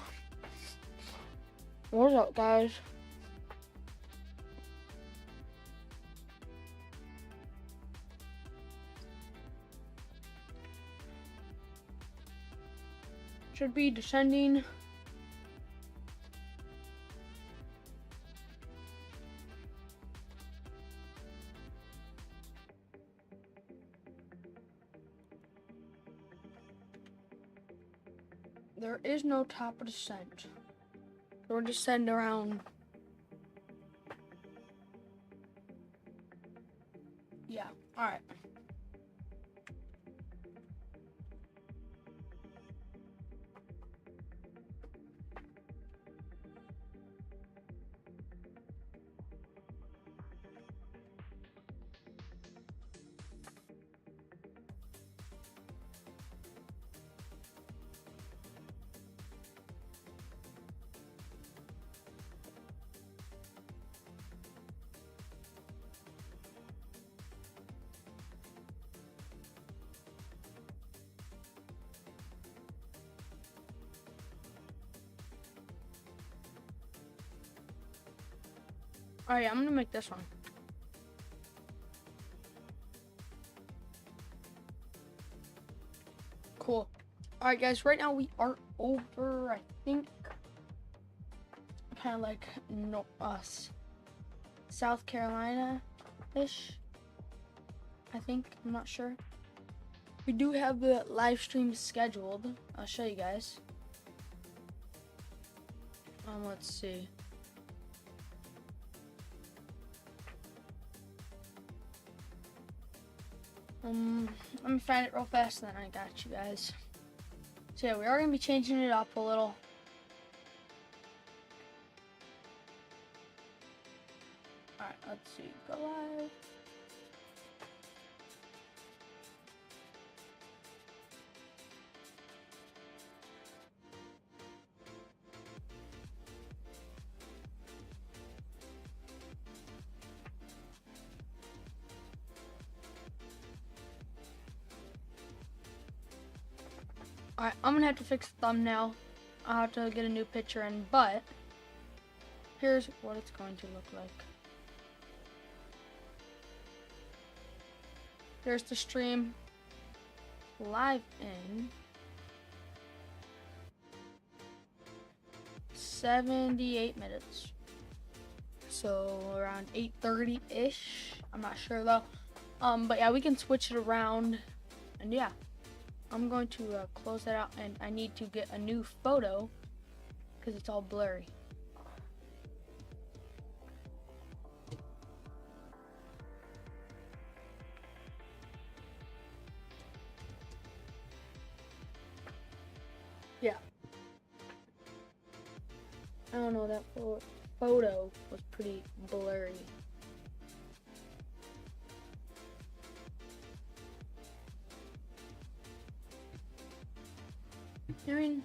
what's up, guys? Should be descending. There is no top of descent. We're descending around. Yeah, alright. Alright, I'm gonna make this one. Cool. Alright guys, right now we are over, I think, kind of like South Carolina-ish. I think, I'm not sure. We do have the live stream scheduled. I'll show you guys. Let's see. Let me find it real fast, and then I got you guys. So yeah, we are gonna be changing it up a little. Alright, let's see. Go live. Alright, I'm gonna have to fix the thumbnail. I'll have to get a new picture in, but here's what it's going to look like. There's the stream live in 78 minutes. So around 8:30-ish. I'm not sure though. But yeah, we can switch it around, and yeah. I'm going to close that out, and I need to get a new photo because it's all blurry. Yeah. I don't know, that photo was pretty blurry. I mean,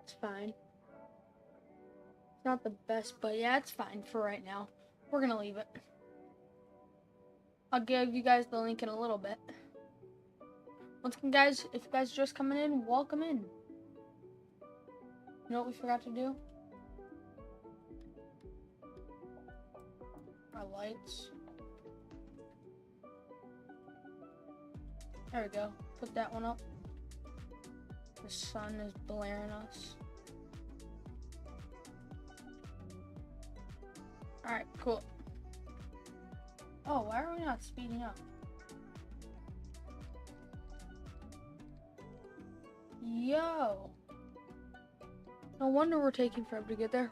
it's fine. It's not the best, but yeah, it's fine for right now. We're gonna leave it. I'll give you guys the link in a little bit. Once again, guys, if you guys are just coming in, welcome in. You know what we forgot to do? Our lights. There we go. Put that one up. The sun is blaring us. Alright, cool. Oh, why are we not speeding up? Yo! No wonder we're taking forever to get there.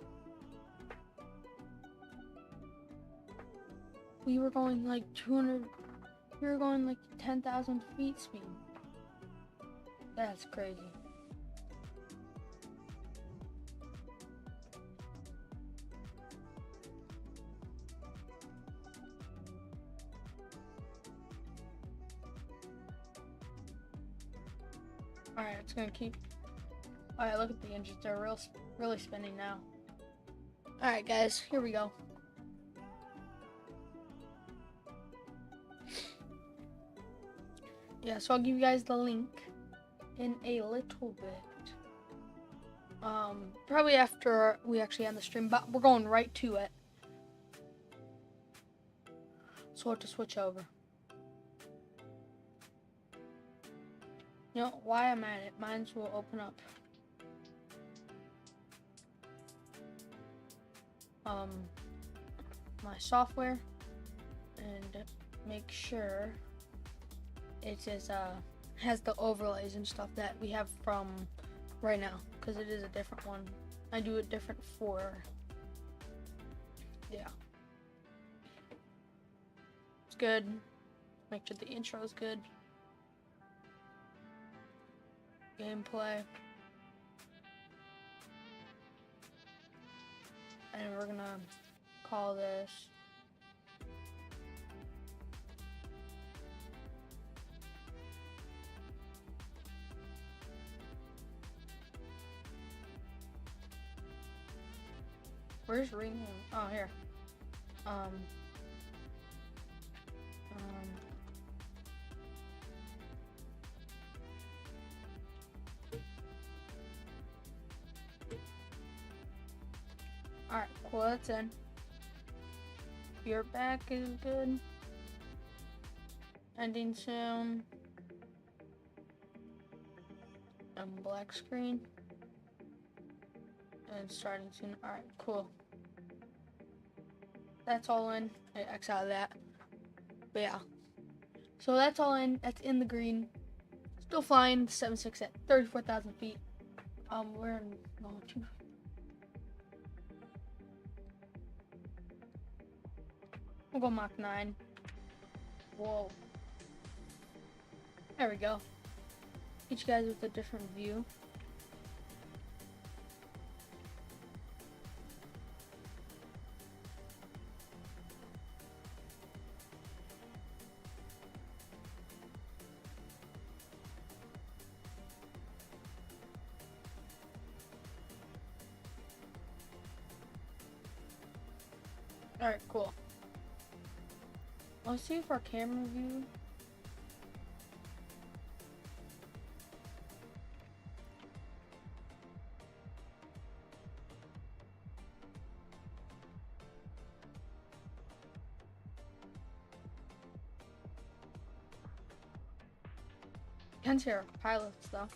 We were going like 200... We were going like 10,000 feet speed. That's crazy. Alright, it's gonna keep... Alright, look at the engines. They're really spinning now. Alright, guys, here we go. Yeah, so I'll give you guys the link in a little bit. Probably after we actually end the stream, but we're going right to it. So we'll have to switch over. You know, why I'm at it, mine will open up. My software and make sure it is has the overlays and stuff that we have from right now, because it is a different one. I do it different for, yeah. It's good. Make sure the intro is good. Gameplay. And we're gonna call this where's rename? Oh, here. Alright, cool, that's in. Your back is good. Ending soon. And black screen. And starting soon. Alright, cool. That's all in. I X out of that. But yeah. So that's all in. That's in the green. Still flying 7.6 at 34,000 feet. We're in longitude. We'll go Mach 9. Whoa. There we go. Get you guys with a different view. Alright, cool. Let's see if our camera view. Can't see our pilots though.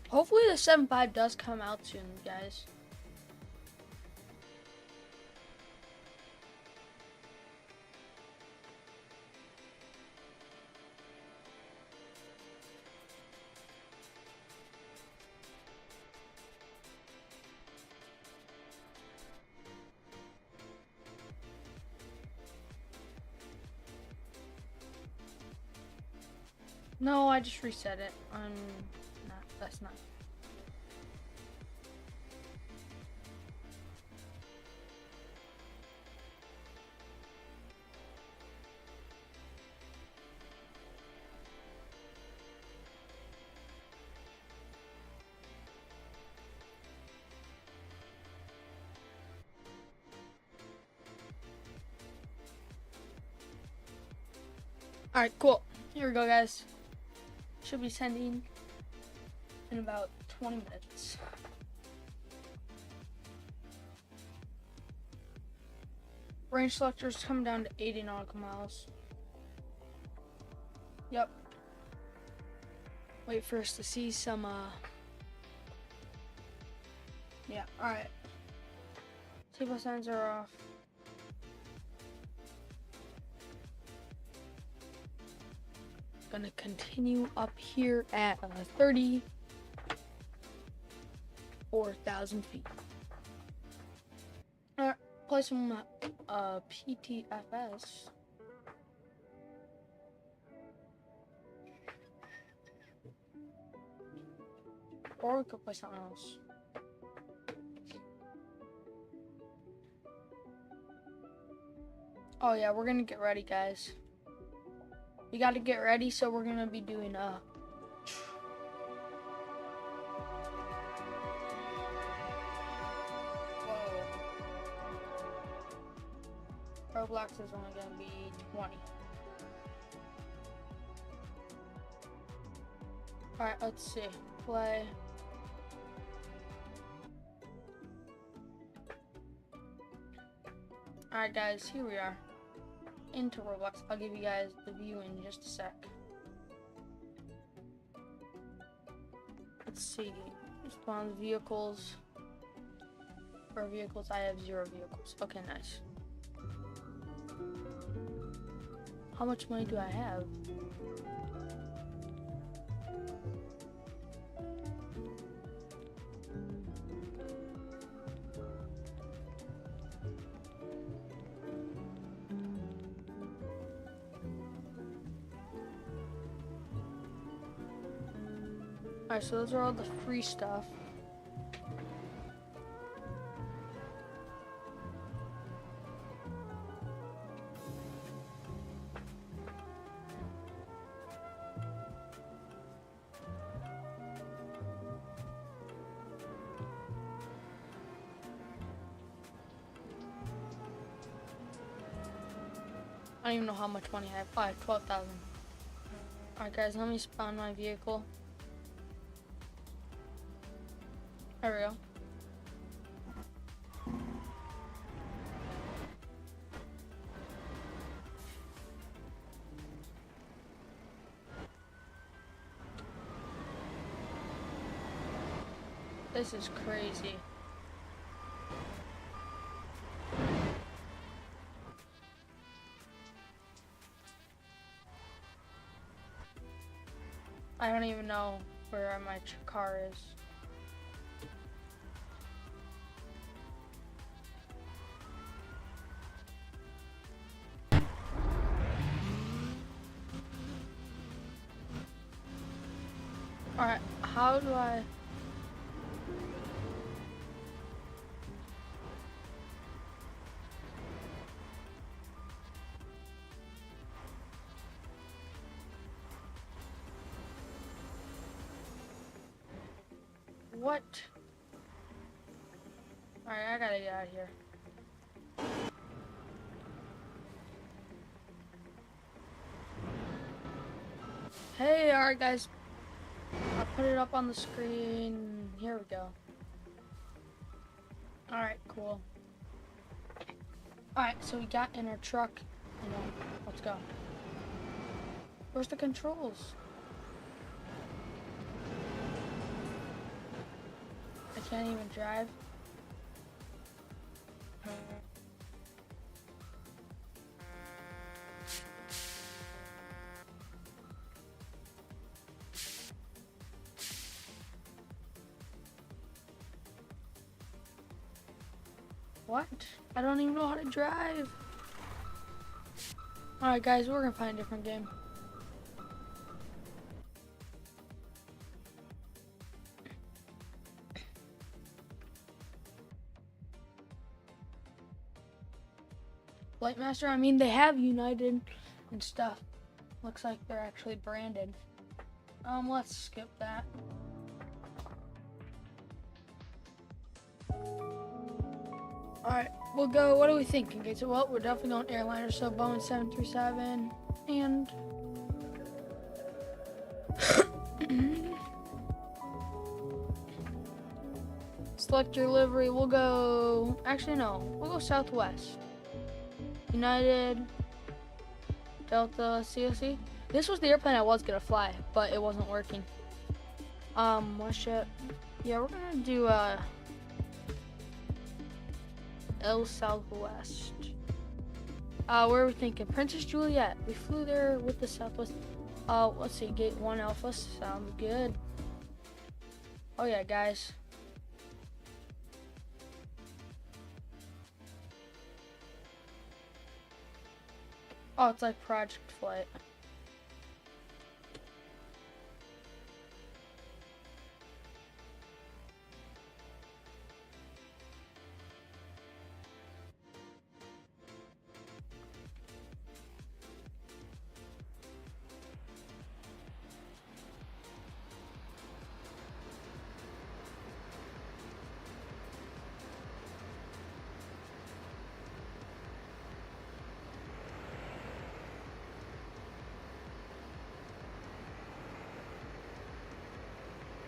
Hopefully the 7.5 does come out soon, guys. No, I just reset it. That's not. Alright, cool. Here we go, guys. Should be sending in about 20 minutes. Range selectors come down to 80 nautical miles. Yep. Wait for us to see some, yeah, alright. Seatbelt signs are off. Gonna continue up here at 34,000 feet. Alright, play some PTFS. Or we could play something else. Oh yeah, we're gonna get ready, guys. We got to get ready, so we're gonna be doing Whoa. Roblox is only going to be 20. Alright, let's see. Play. Alright guys, here we are. Into Roblox. I'll give you guys the view in just a sec. Let's see. Spawn vehicles. For vehicles, I have 0 vehicles. Okay, nice. How much money do I have? Alright, so those are all the free stuff. I don't even know how much money I have. Oh, I have 12,000. Alright guys, let me spawn my vehicle. There we go. This is crazy. I don't even know where my car is. Alright, how do I... What? Alright, I gotta get out of here. Hey, alright guys. I'll put it up on the screen. Here we go. Alright, cool. Alright, so we got in our truck. You know, let's go. Where's the controls? I can't even drive. What? I don't even know how to drive. Alright guys, we're gonna find a different game. Lightmaster, I mean, they have United and stuff. Looks like they're actually branded. Let's skip that. Alright, we'll go, what are we thinking? Okay, so well, we're definitely going airliner, so Boeing 737, and... select your livery, we'll go, actually no, we'll go Southwest. United, Delta, COC. This was the airplane I was gonna fly, but it wasn't working. What shit? Yeah, we're gonna do El Southwest. Where are we thinking? Princess Juliet. We flew there with the Southwest. Let's see, Gate 1 Alpha. Sounds good. Oh yeah, guys. Oh, it's like Project Flight.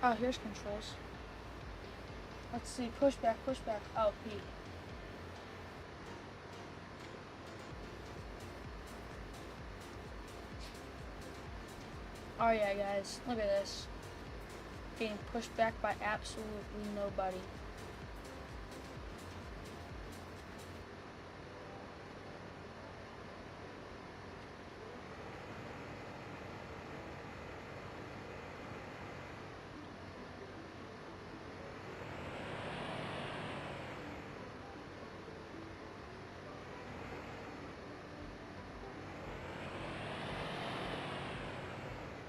Oh, here's controls. Let's see. Push back, push back. Oh, P. Oh yeah, guys. Look at this. Getting pushed back by absolutely nobody.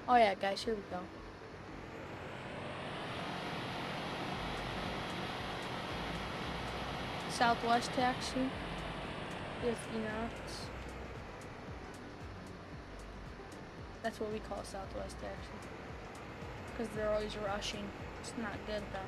Oh yeah, guys, here we go. Southwest taxi, 50 knots. That's what we call a Southwest taxi. Because they're always rushing. It's not good though.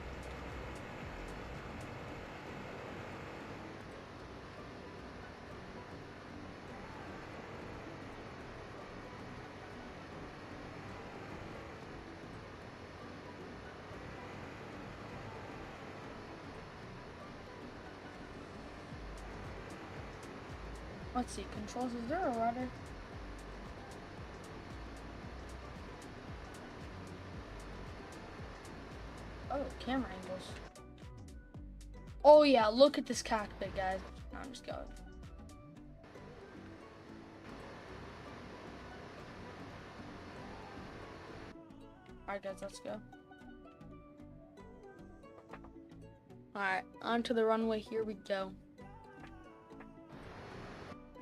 Let's see, controls, is there a rudder? Oh, camera angles. Oh yeah, look at this cockpit, guys. No, I'm just going. Alright guys, let's go. Alright, onto the runway, here we go.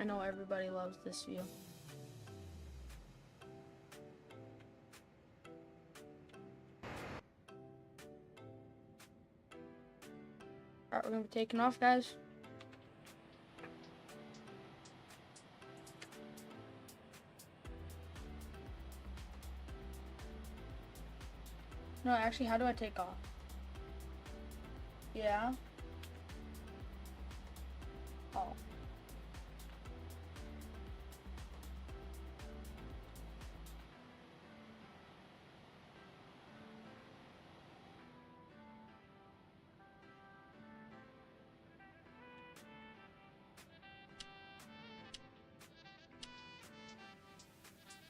I know everybody loves this view. Alright, we're gonna be taking off, guys. No, actually, how do I take off? Yeah. Oh.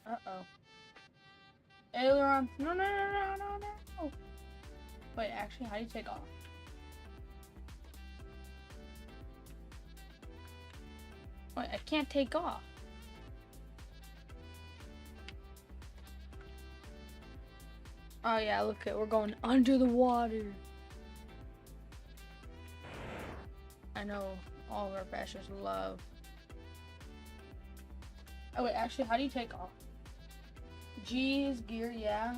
Uh-oh. Aileron. No, no, no, no, no, no. Wait, actually, how do you take off? Wait, I can't take off. Oh yeah, look at, we're going under the water. I know all of our bashers love. Oh wait, actually, how do you take off? G is gear, yeah.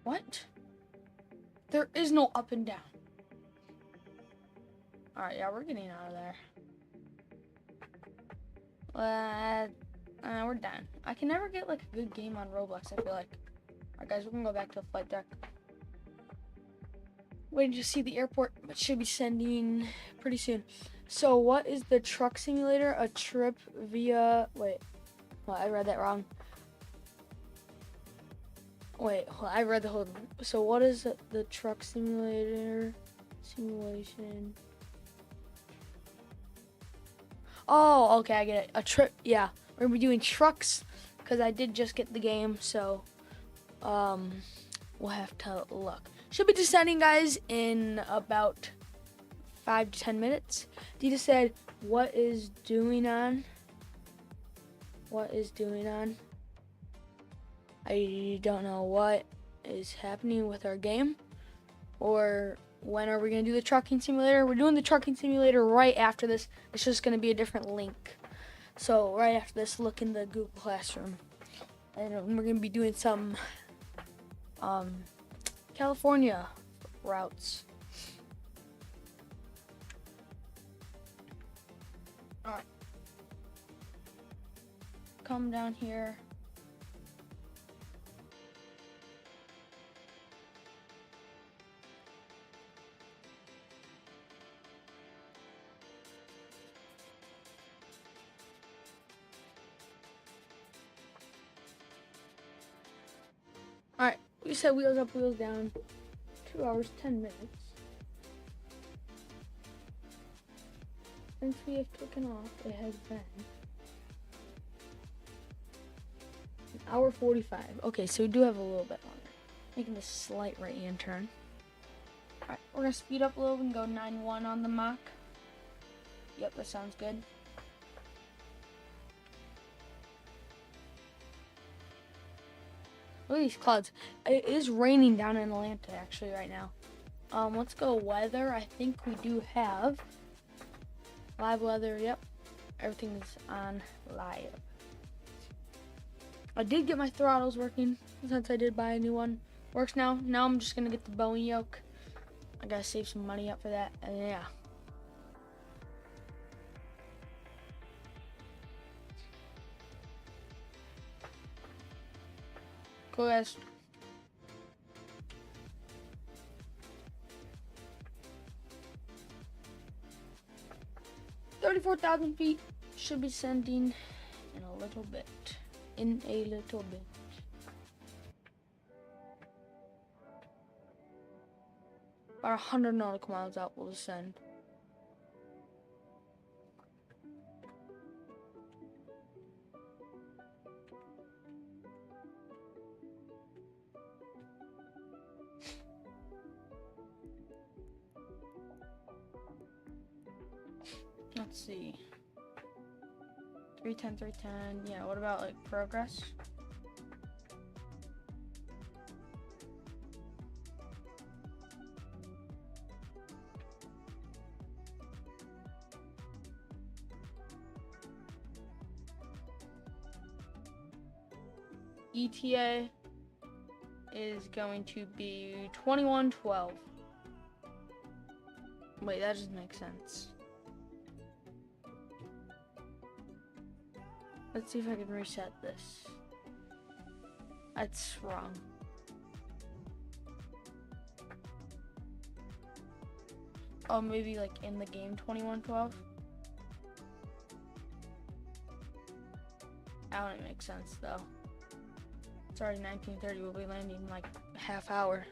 What? There is no up and down. Alright, yeah, we're getting out of there. We're done. I can never get like a good game on Roblox, I feel like. Alright guys, we're gonna go back to the flight deck. Waiting to see the airport, but should be sending pretty soon. So what is the truck simulator? A trip via, wait, well, I read that wrong. Wait, I read the whole, so what is the truck simulator? Simulation. Oh, okay, I get it. A trip, yeah. We're gonna be doing trucks, because I did just get the game, so, we'll have to look. Should be descending, guys, in about 5 to 10 minutes. Dita said, what is doing on? What is doing on? I don't know what is happening with our game, or when are we going to do the trucking simulator. We're doing the trucking simulator right after this. It's just going to be a different link. So right after this, look in the Google Classroom. And we're going to be doing some California routes. Alright. Come down here. We said wheels up, wheels down. 2 hours, 10 minutes. Since we have taken off, it has been an hour 45. Okay, so we do have a little bit longer. Making a slight right-hand turn. Alright, we're gonna speed up a little and go 9.1 on the Mach. Yep, that sounds good. Look at these clouds. It is raining down in Atlanta actually right now. Let's go weather. I think we do have live weather. Yep, everything's on live. I did get my throttles working since I did buy a new one. Works now. Now I'm just gonna get the Boeing yoke. I gotta save some money up for that. And yeah. Cool, guys. $34,000 feet. Should be sending in a little bit. About 100 nautical miles out, we'll descend. Let's see. 310, 310. Yeah, what about like progress? ETA is going to be 2112. Wait, that doesn't make sense. Let's see if I can reset this. That's wrong. Oh, maybe like in the game 2112? That wouldn't make sense though. It's already 1930, we'll be landing in like a half hour.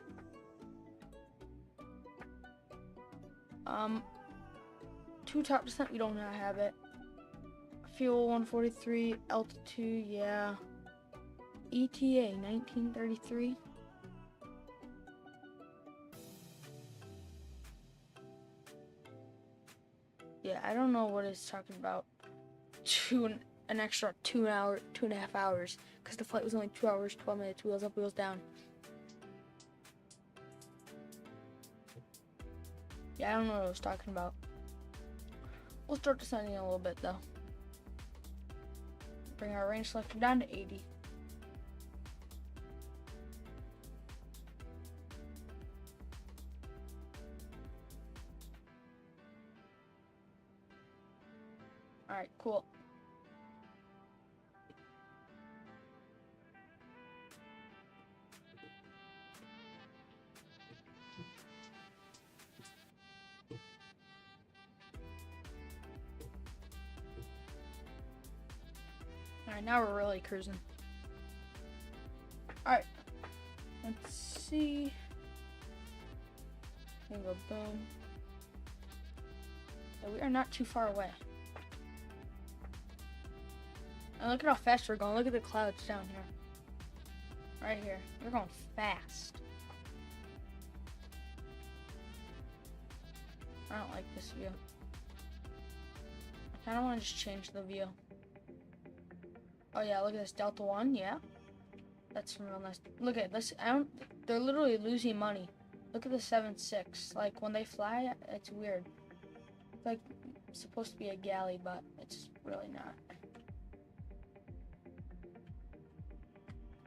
2 top descent, we don't have it. Fuel 143, altitude, yeah. ETA 1933. Yeah, I don't know what it's talking about. An extra 2.5 hours, because the flight was only 2 hours, 12 minutes, wheels up, wheels down. Yeah, I don't know what I was talking about. We'll start descending a little bit though. Bring our range selector down to 80. Alright, cool. Alright, now we're really cruising. Alright. Let's see. Here we go, boom. Yeah, we are not too far away. And look at how fast we're going. Look at the clouds down here. Right here. We're going fast. I don't like this view. I kind of want to just change the view. Oh yeah, look at this Delta 1, yeah. That's from real nice. Look at this. They're literally losing money. Look at the 7.6. Like when they fly, it's weird. It's like supposed to be a galley, but it's really not.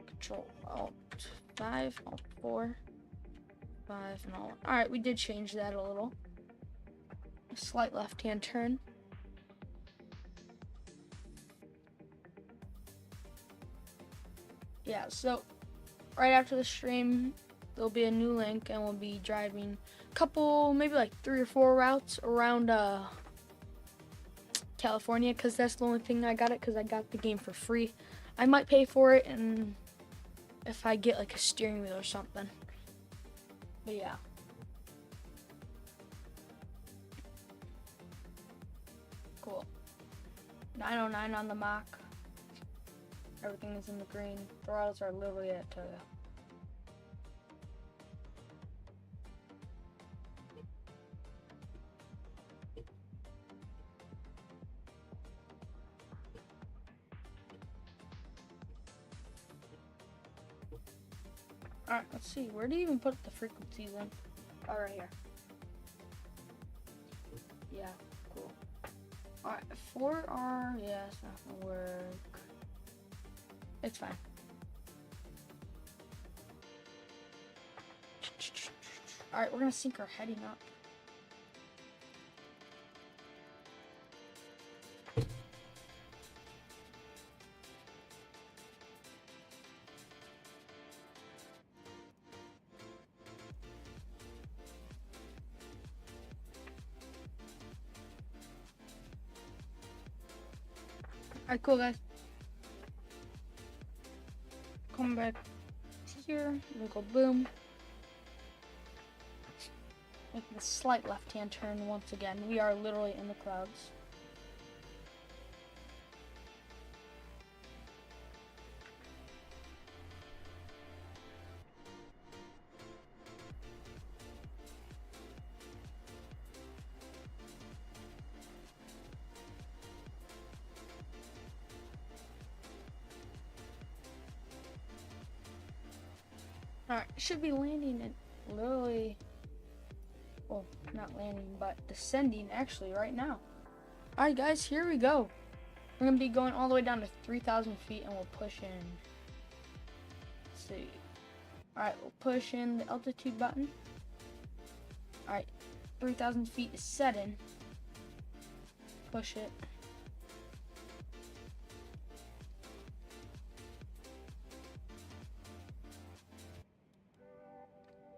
Control Alt 5, Alt 4, 5, and Alt 1. Alright, we did change that a little. A slight left-hand turn. Yeah, so right after the stream, there'll be a new link, and we'll be driving a couple, maybe like 3 or 4 routes around California, because that's the only thing I got it, because I got the game for free. I might pay for it and if I get like a steering wheel or something. But yeah. Cool. 909 on the Mach. Everything is in the green. Throttles are literally at Alright, let's see. Where do you even put the frequencies in? Oh, right here. Yeah, cool. Alright, 4R, yeah, it's not gonna work. It's fine. Alright, we're gonna sync our heading up. Alright, cool guys. Come back here, we'll go boom. Making a slight left-hand turn once again. We are literally in the clouds. Alright, should be landing in literally, well, not landing, but descending actually right now. Alright guys, here we go. We're going to be going all the way down to 3,000 feet and we'll push in. Let's see. Alright, we'll push in the altitude button. Alright, 3,000 feet is set in. Push it.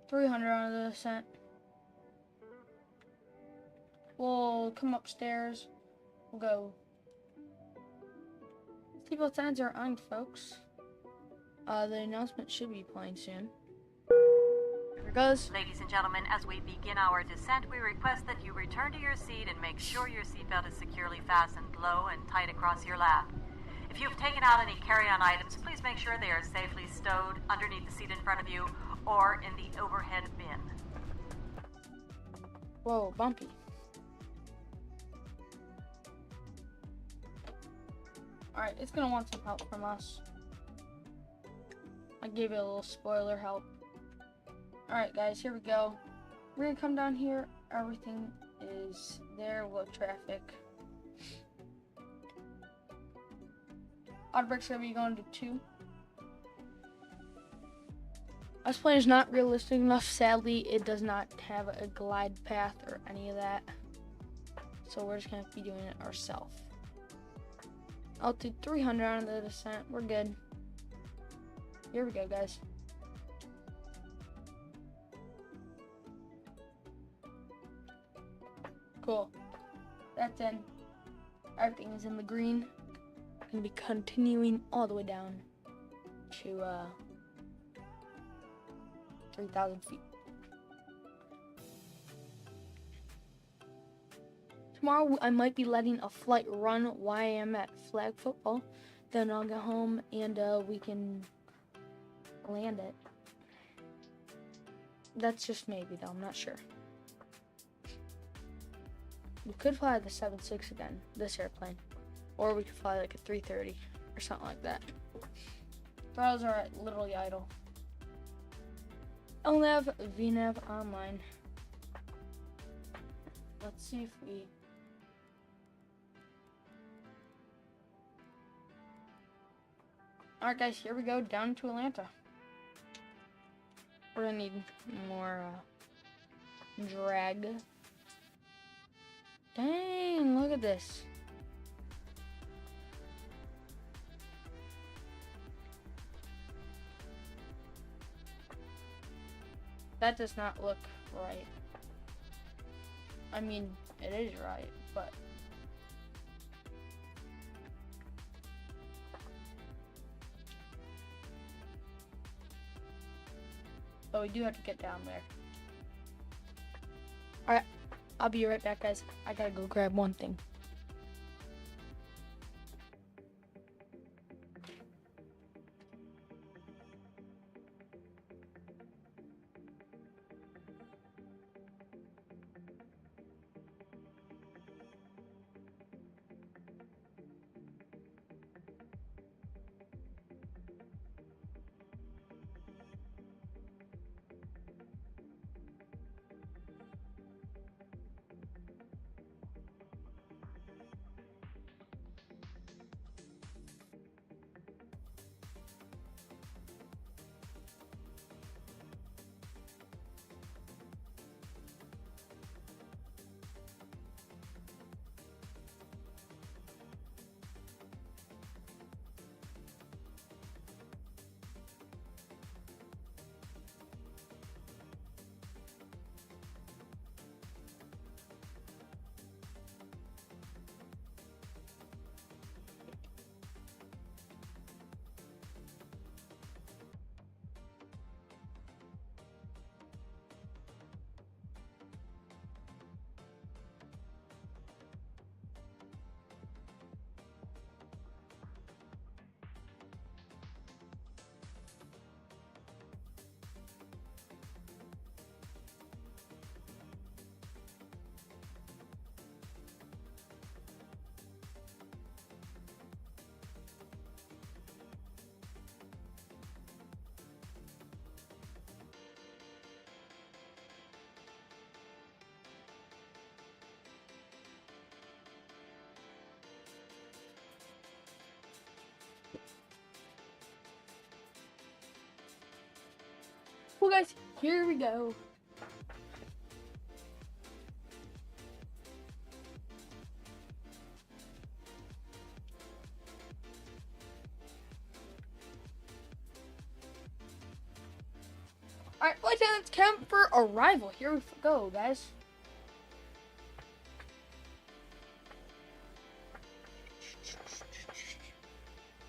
$300 on the descent. We'll come upstairs. We'll go. Seatbelt signs are on, folks. The announcement should be playing soon. Here it goes. Ladies and gentlemen, as we begin our descent, we request that you return to your seat and make sure your seatbelt is securely fastened low and tight across your lap. If you've taken out any carry-on items, please make sure they are safely stowed underneath the seat in front of you or in the overhead bin. Whoa, bumpy. Alright, it's gonna want some help from us. I gave it a little spoiler help. Alright guys, here we go. We're gonna come down here. Everything is there. Low traffic. Auto brake's gonna be going to 2. This plane is not realistic enough. Sadly, it does not have a glide path or any of that. So we're just gonna be doing it ourselves. Altitude 300 on the descent. We're good. Here we go, guys. Cool. That's in. Everything is in the green. Gonna be continuing all the way down to 3,000 feet. Tomorrow I might be letting a flight run while I am at flag football. Then I'll get home and we can land it. That's just maybe though, I'm not sure. We could fly the 7.6 again, this airplane. Or we could fly like a 330 or something like that. Throttles are at literally idle. LNAV, VNAV online. Let's see if we... Alright guys, here we go, down to Atlanta. We're gonna need more drag. Dang, look at this. That does not look right. I mean, it is right, but... so we do have to get down there. Alright, I'll be right back, guys. I gotta go grab one thing. Well, guys, here we go. Alright, flight attendants count for arrival. Here we go, guys.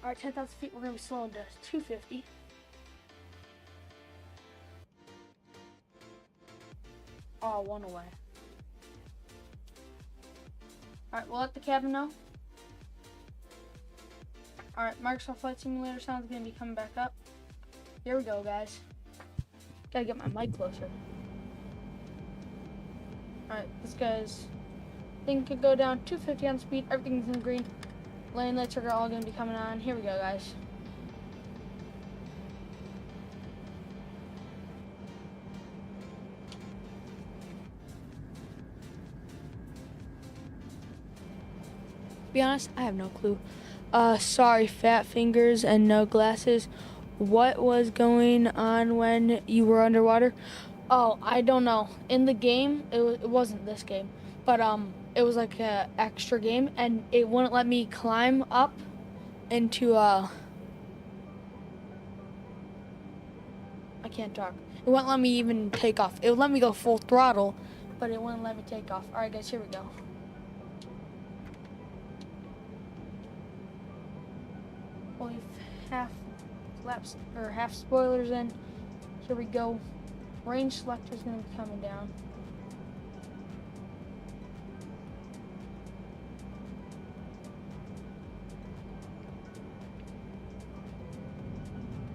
Alright, 10,000 feet, we're going to be slowing to 250. Oh, one away. Alright, we'll let the cabin know. Alright, Microsoft Flight Simulator sound's going to be coming back up. Here we go, guys. Gotta get my mic closer. Alright, this guy's thing could go down 250 on speed. Everything's in green. Lane lights are all going to be coming on. Here we go, guys. To be honest, I have no clue. Sorry, fat fingers and no glasses. What was going on when you were underwater? Oh, I don't know. In the game, it wasn't this game, but it was like a extra game, and it wouldn't let me climb up into I can't talk. It wouldn't let me even take off. It would let me go full throttle, but it wouldn't let me take off. All right, guys, here we go. Only half flaps or half spoilers in. Here we go. Range selector is going to be coming down.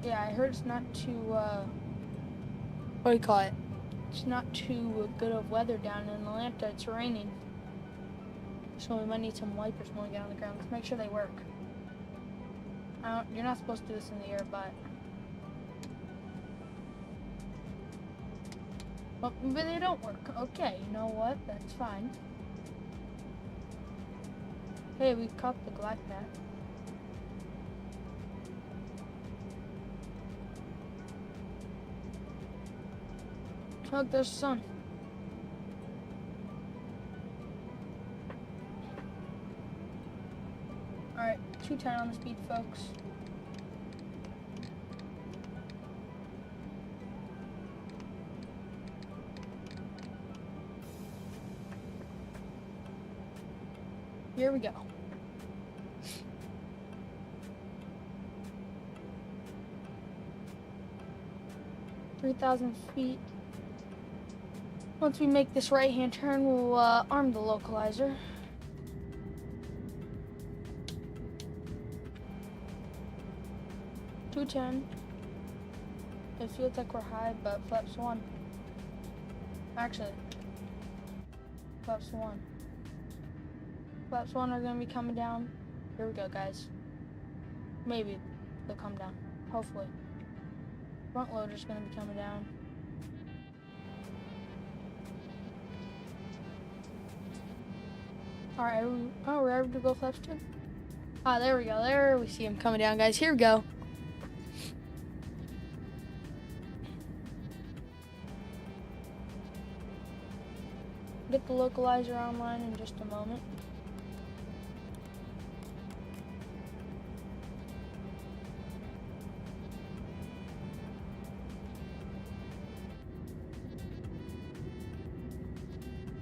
Yeah, I heard it's not too, what do you call it? It's not too good of weather down in Atlanta. It's raining. So we might need some wipers when we get on the ground. Let's make sure they work. You're not supposed to do this in the air, but... Well, maybe they don't work. Okay, you know what? That's fine. Hey, we caught the glide path. Look, there's the sun. Alright, 210 on the speed, folks. Here we go. 3,000 feet. Once we make this right-hand turn, we'll arm the localizer. $210. It feels like we're high, but flaps 1. Actually, flaps 1. Flaps 1 are going to be coming down. Here we go, guys. Maybe they'll come down. Hopefully. Front loader's going to be coming down. Alright, we're ready to go flaps 2. Ah, there we go. There we see him coming down, guys. Here we go. Get the localizer online in just a moment.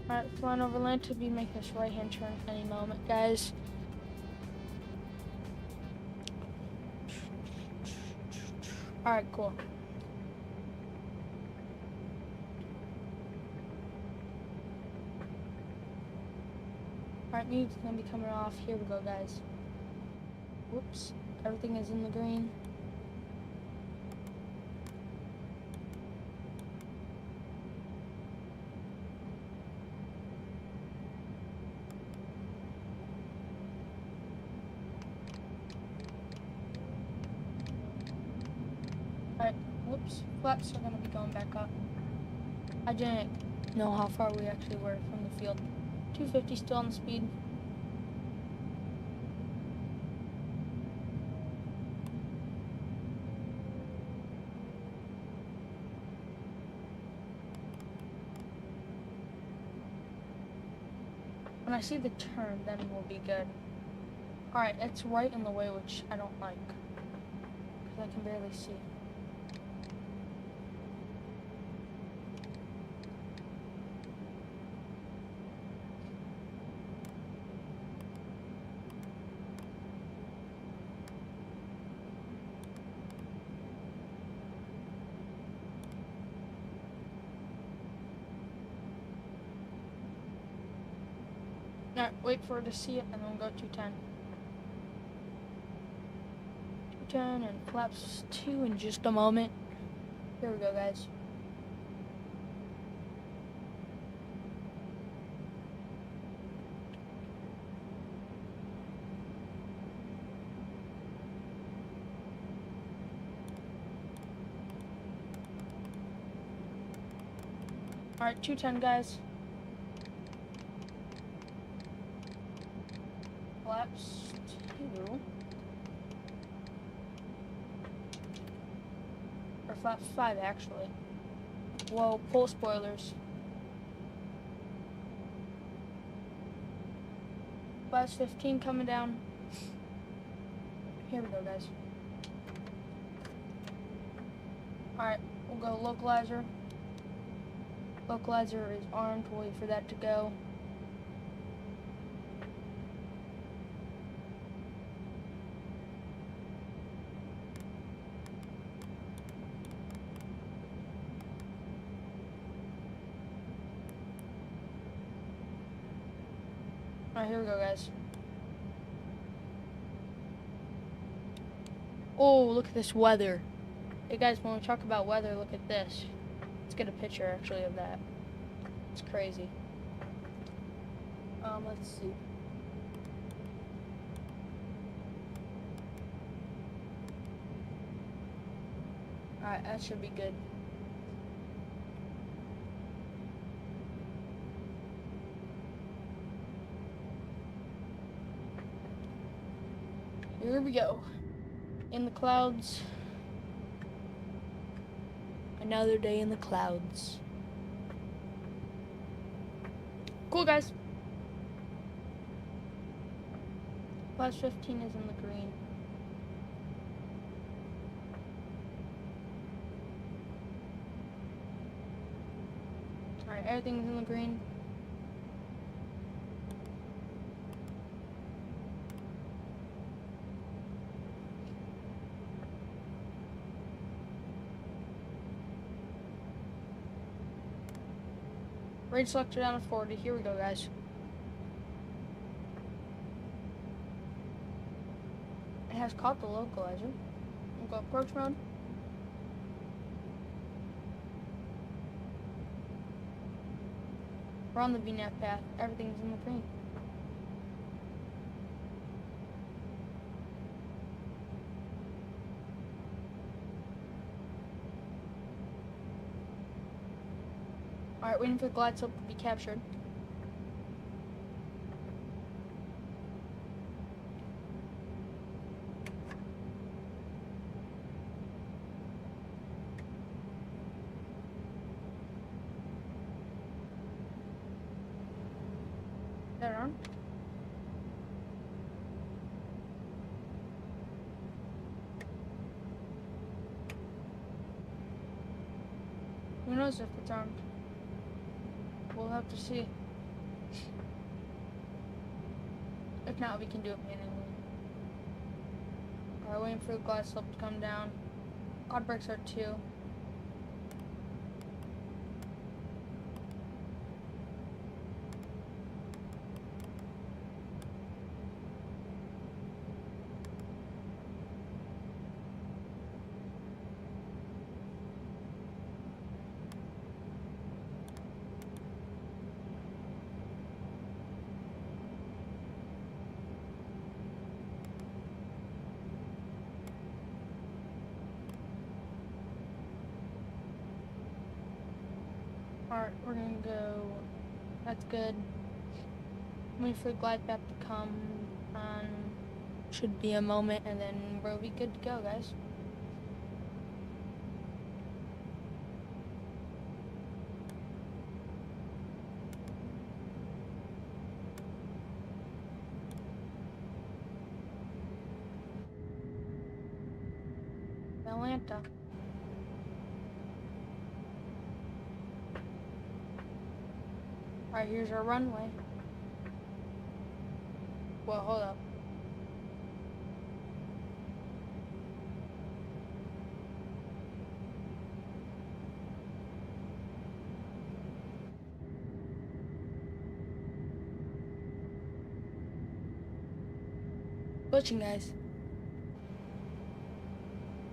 Alright, flying over land to be make this right-hand turn any moment, guys. Alright, cool. Alright, music's gonna be coming off. Here we go, guys. Whoops. Everything is in the green. Alright, whoops. Flaps are gonna be going back up. I didn't know how far we actually were from the field. 250 still on the speed. When I see the turn, then we'll be good. Alright, it's right in the way, which I don't like, because I can barely see. Alright, wait for her to see it, and then we'll go 210. 210 and flaps 2 in just a moment. Here we go, guys. Alright, 210, guys. Flaps 2. Or flaps 5, actually. Whoa, pull spoilers. Flaps 15 coming down. Here we go, guys. Alright, we'll go localizer. Localizer is armed. We'll wait for that to go. Alright, here we go, guys. Oh, look at this weather. Hey guys, when we talk about weather, look at this. Let's get a picture actually of that. It's crazy. Let's see. Alright, that should be good. Here we go. In the clouds. Another day in the clouds. Cool, guys. Flash 15 is in the green. Alright, everything's in the green. Range selector down to 40. Here we go, guys. It has caught the localizer. We'll go approach mode. We're on the VNAV path. Everything's in the green. Alright, waiting for the glide slope to be captured. That on? Who knows if it's armed? We'll have to see. If not, we can do it manually. Alright, waiting for the glide slope to come down. Quad brakes are 2. Alright, we're gonna go. That's good. Wait for the glide path to come on. Should be a moment, and then we'll be good to go, guys. Atlanta. Alright, here's our runway. Well, hold up. Glitching, guys.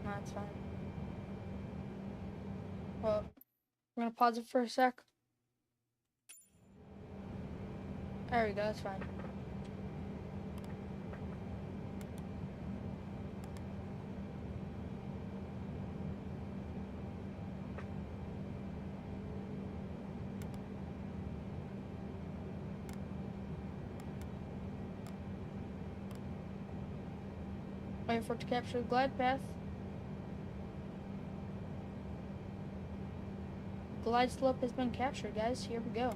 No, it's fine. Well, we're gonna pause it for a sec. There we go, that's fine. Wait for it to capture the glide path. Glide slope has been captured, guys. Here we go.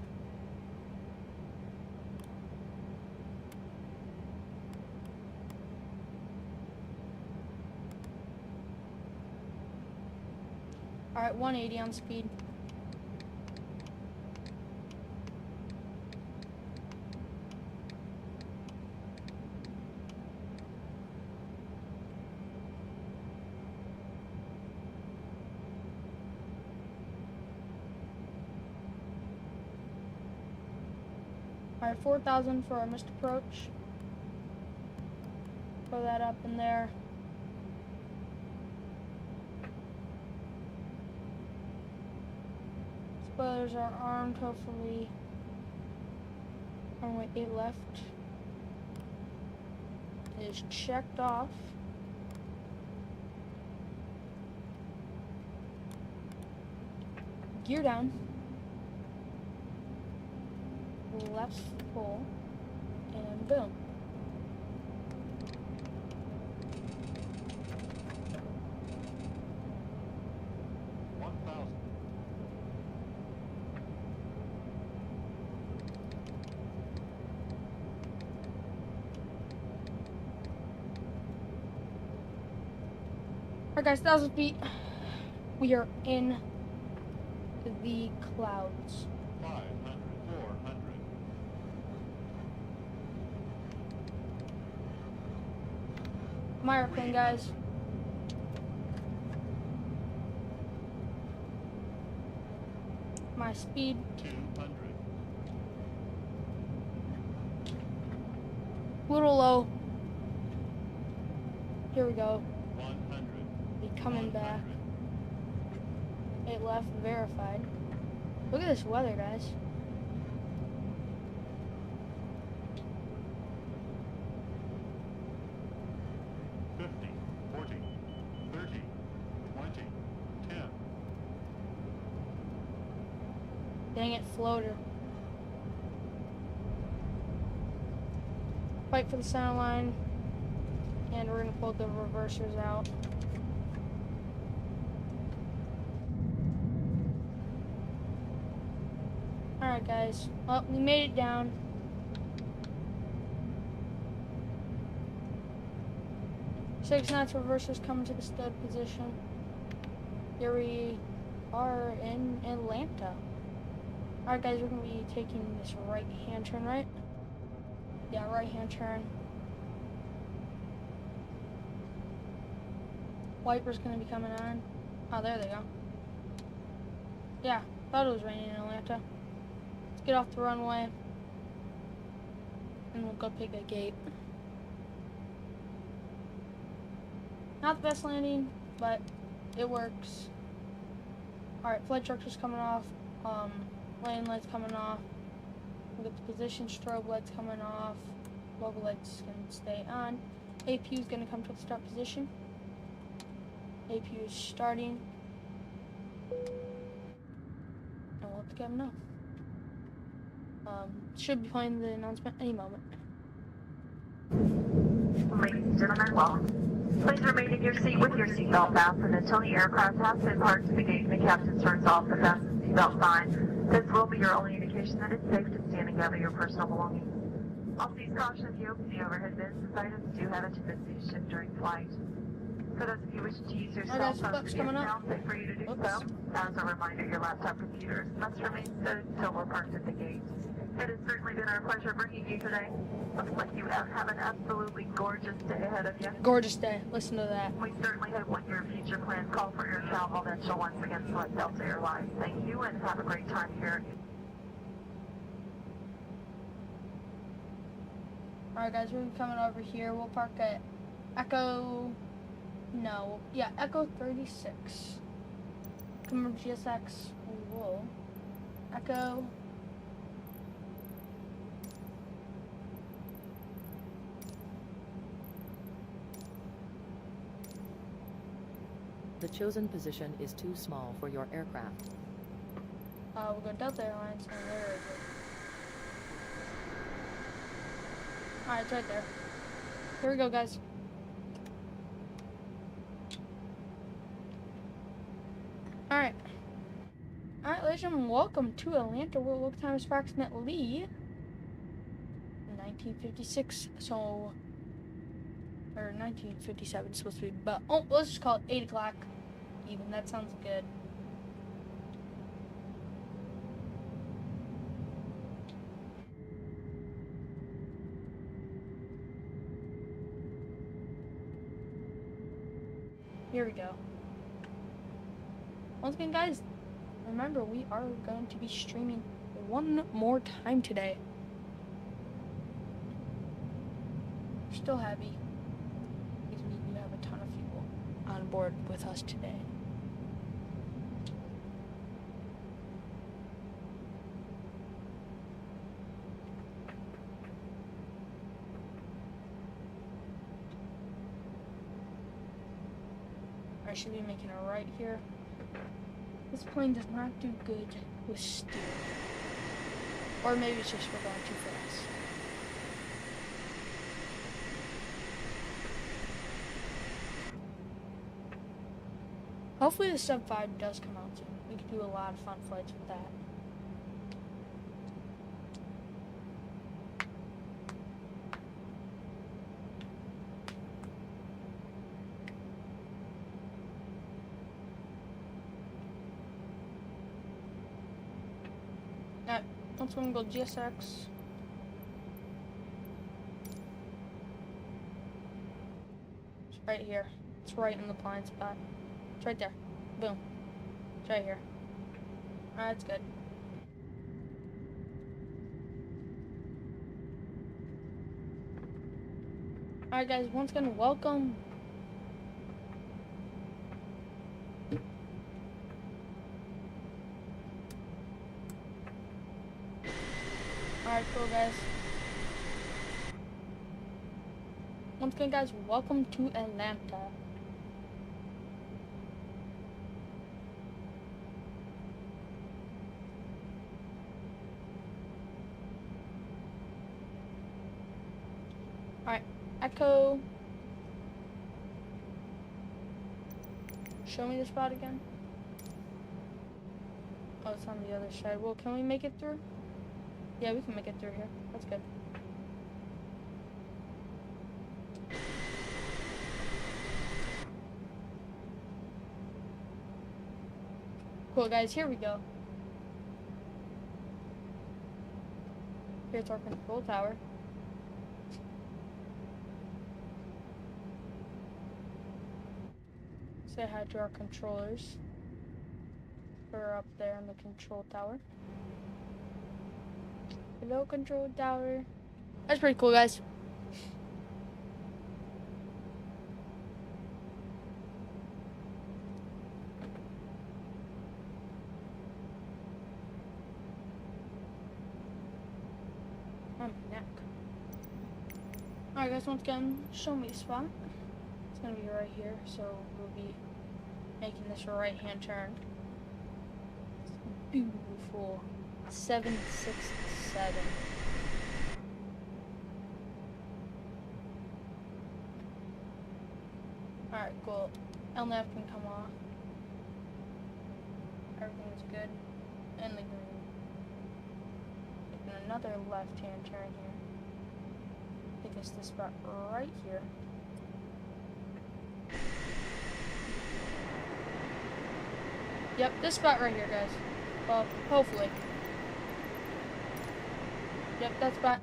Alright, 180 on speed. Alright, 4,000 for our missed approach. Throw that up in there. Spoilers are armed, hopefully. Runway 8 left. It is checked off. Gear down. Left full. And boom. Alright guys, 1,000 feet. We are in the clouds. 500, 400. My airplane, guys. My speed. 200. little low. Here we go. 100. Be coming back. 8 left, verified. Look at this weather, guys. Dang it, floater. Fight for the center line. And we're gonna pull the reversers out. Alright guys, well, we made it down. Six knots reversers coming to the stud position. Here we are in Atlanta. Alright guys, we're going to be taking this right-hand turn, right? Yeah, right-hand turn. Wiper's going to be coming on. Oh, there they go. Yeah, thought it was raining in Atlanta. Let's get off the runway. And we'll go pick a gate. Not the best landing, but it works. Alright, flight structure's coming off. Landing lights coming off. We got the position strobe lights coming off. Logo lights can stay on. APU is going to come to the start position. APU is starting. And we'll let the captain know. Should be playing the announcement any moment. Ladies and gentlemen, welcome. Please remain in your seat with your seatbelt fastened until the aircraft has been parked to the gate and the captain turns off the fasten seatbelt sign. This will be your only indication that it's safe to stand and gather your personal belongings. Also, please caution if you open the overhead bins, as items do have a tendency to shift during flight. For those of you wishing to use your cell phone to get down, safe for you to do so. As a reminder, your laptop computers must remain stood until we're parked at the gate. It has certainly been our pleasure bringing you today. Looks like you have an absolutely gorgeous day ahead of you. Gorgeous day. Listen to that. We certainly hope when your future plans call for air travel that you'll once again select Delta Airlines. Thank you and have a great time here. Alright guys, we're coming over here. We'll park at Echo 36. Come from GSX. Whoa. Echo. The chosen position is too small for your aircraft. We'll go Delta Airlines. And where is it? Alright, it's right there. Here we go, guys. Alright. Alright, ladies and gentlemen, welcome to Atlanta, where local time is approximately 1956. So, or 1957 it's supposed to be, but oh, let's just call it 8 o'clock even. That sounds good. Here we go. Once again, guys, remember we are going to be streaming one more time today. Still happy because we do have a ton of people on board with us today. I should be making a right here. This plane does not do good with steering. Or maybe it's just we're going too fast. Hopefully the Sub 5 does come out soon. We could do a lot of fun flights with that. Alright, once we're gonna go GSX. It's right here. It's right in the blind spot. It's right there. Boom. It's right here. Alright, that's good. Alright guys, once again, welcome. Alright, cool guys. Once again guys, welcome to Atlanta. Alright, Echo. Show me the spot again. Oh, it's on the other side. Well, can we make it through? Yeah, we can make it through here. That's good. Cool, guys. Here we go. Here's our control tower. Say hi to our controllers. We're up there in the control tower. Hello, control tower. That's pretty cool, guys. Oh, my neck. Alright, guys, once again, show me the spot. It's gonna be right here, so we'll be making this a right-hand turn. It's beautiful. 767. Alright, cool. LNAV can come off. Everything's good. And the green. Taking another left-hand turn here. Take us to this spot right here. Yep, this spot right here, guys. Well, hopefully. Yep, that spot.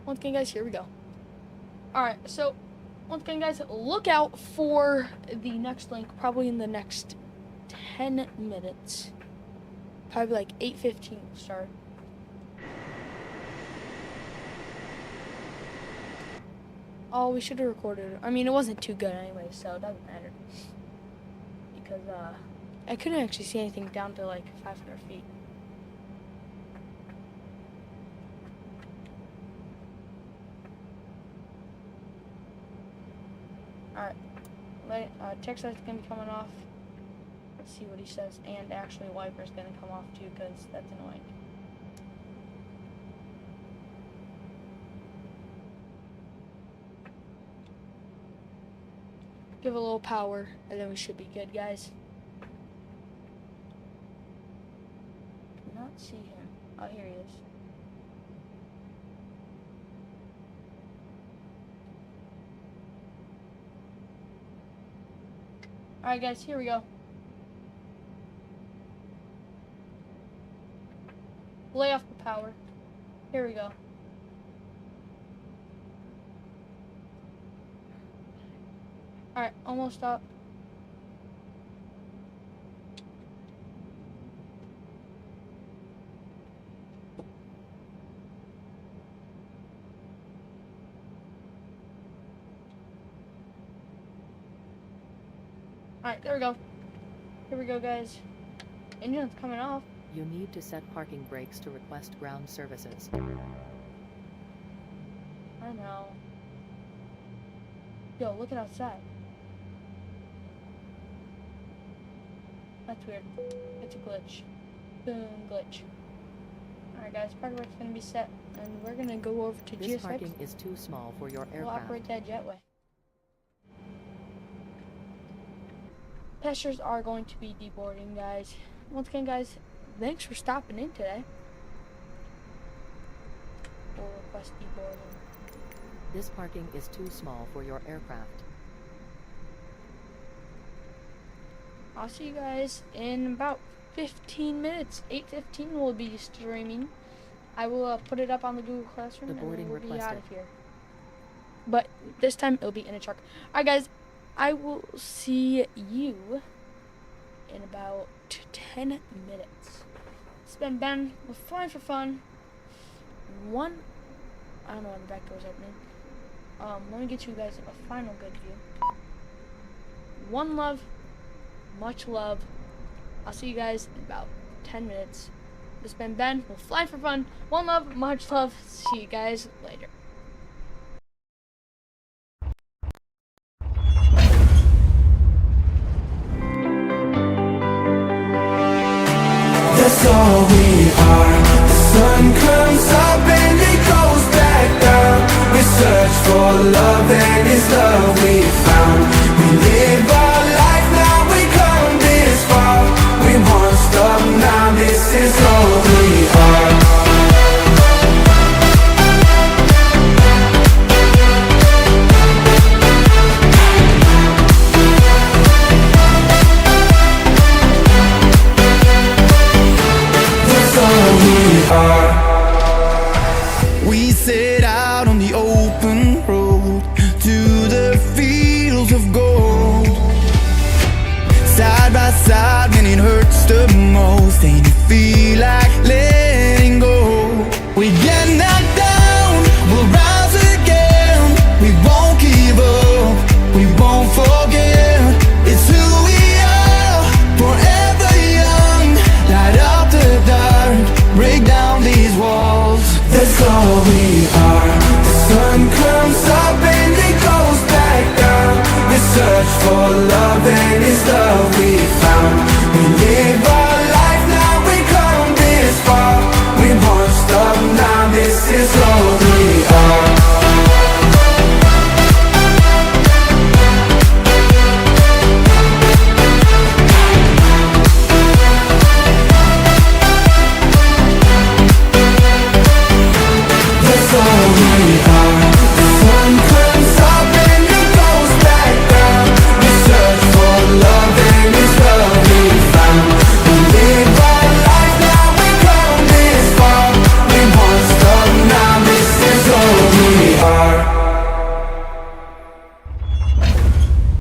Once again, guys, here we go. Alright, so, once again, guys, look out for the next link, probably in the next 10 minutes. Probably like 8:15 will start. Oh, we should have recorded it. I mean, it wasn't too good anyway, so it doesn't matter. Because, I couldn't actually see anything down to like 500 feet. Alright, check sight's gonna be coming off. Let's see what he says. And actually, wiper's gonna come off too, because that's annoying. Give it a little power, and then we should be good, guys. Cannot see him. Oh, here he is. Alright, guys, here we go. Lay off the power. Here we go. Alright, almost up. Alright, there we go. Here we go, guys. Engine's coming off. You need to set parking brakes to request ground services. I know. Yo, look at outside. That's weird. It's a glitch. Boom, glitch. Alright guys, parking brake's gonna be set, and we're gonna go over to This GSX. parking is too small for your aircraft. We'll operate that jetway. Passengers are going to be deboarding, guys. Once again, guys, thanks for stopping in today. We'll request deboarding. This parking is too small for your aircraft. I'll see you guys in about 15 minutes. 8:15 we'll be streaming. I will put it up on the Google Classroom and we'll be out of here. But this time it'll be in a truck. Alright guys, I will see you in about 10 minutes. It's been Ben with Flying for Fun. I don't know why the back door's opening. Let me get you guys a final good view. One love, much love. I'll see you guys in about 10 minutes. This has been Ben. We'll fly for fun. One love, much love. See you guys later. That's all we are. The sun comes up and it goes back down. We search for love and it's love we found. We live our life now, we come this far. We won't stop now, this is all we are. We set out on the open road to the fields of gold. Side by side when it hurts the most and you feel like letting go. We get knocked down, we'll rise again. We won't give up, we won't forget. It's who we are, forever young. Light up the dark, break down these walls. That's all we are. The sun comes up and it goes back down. We search for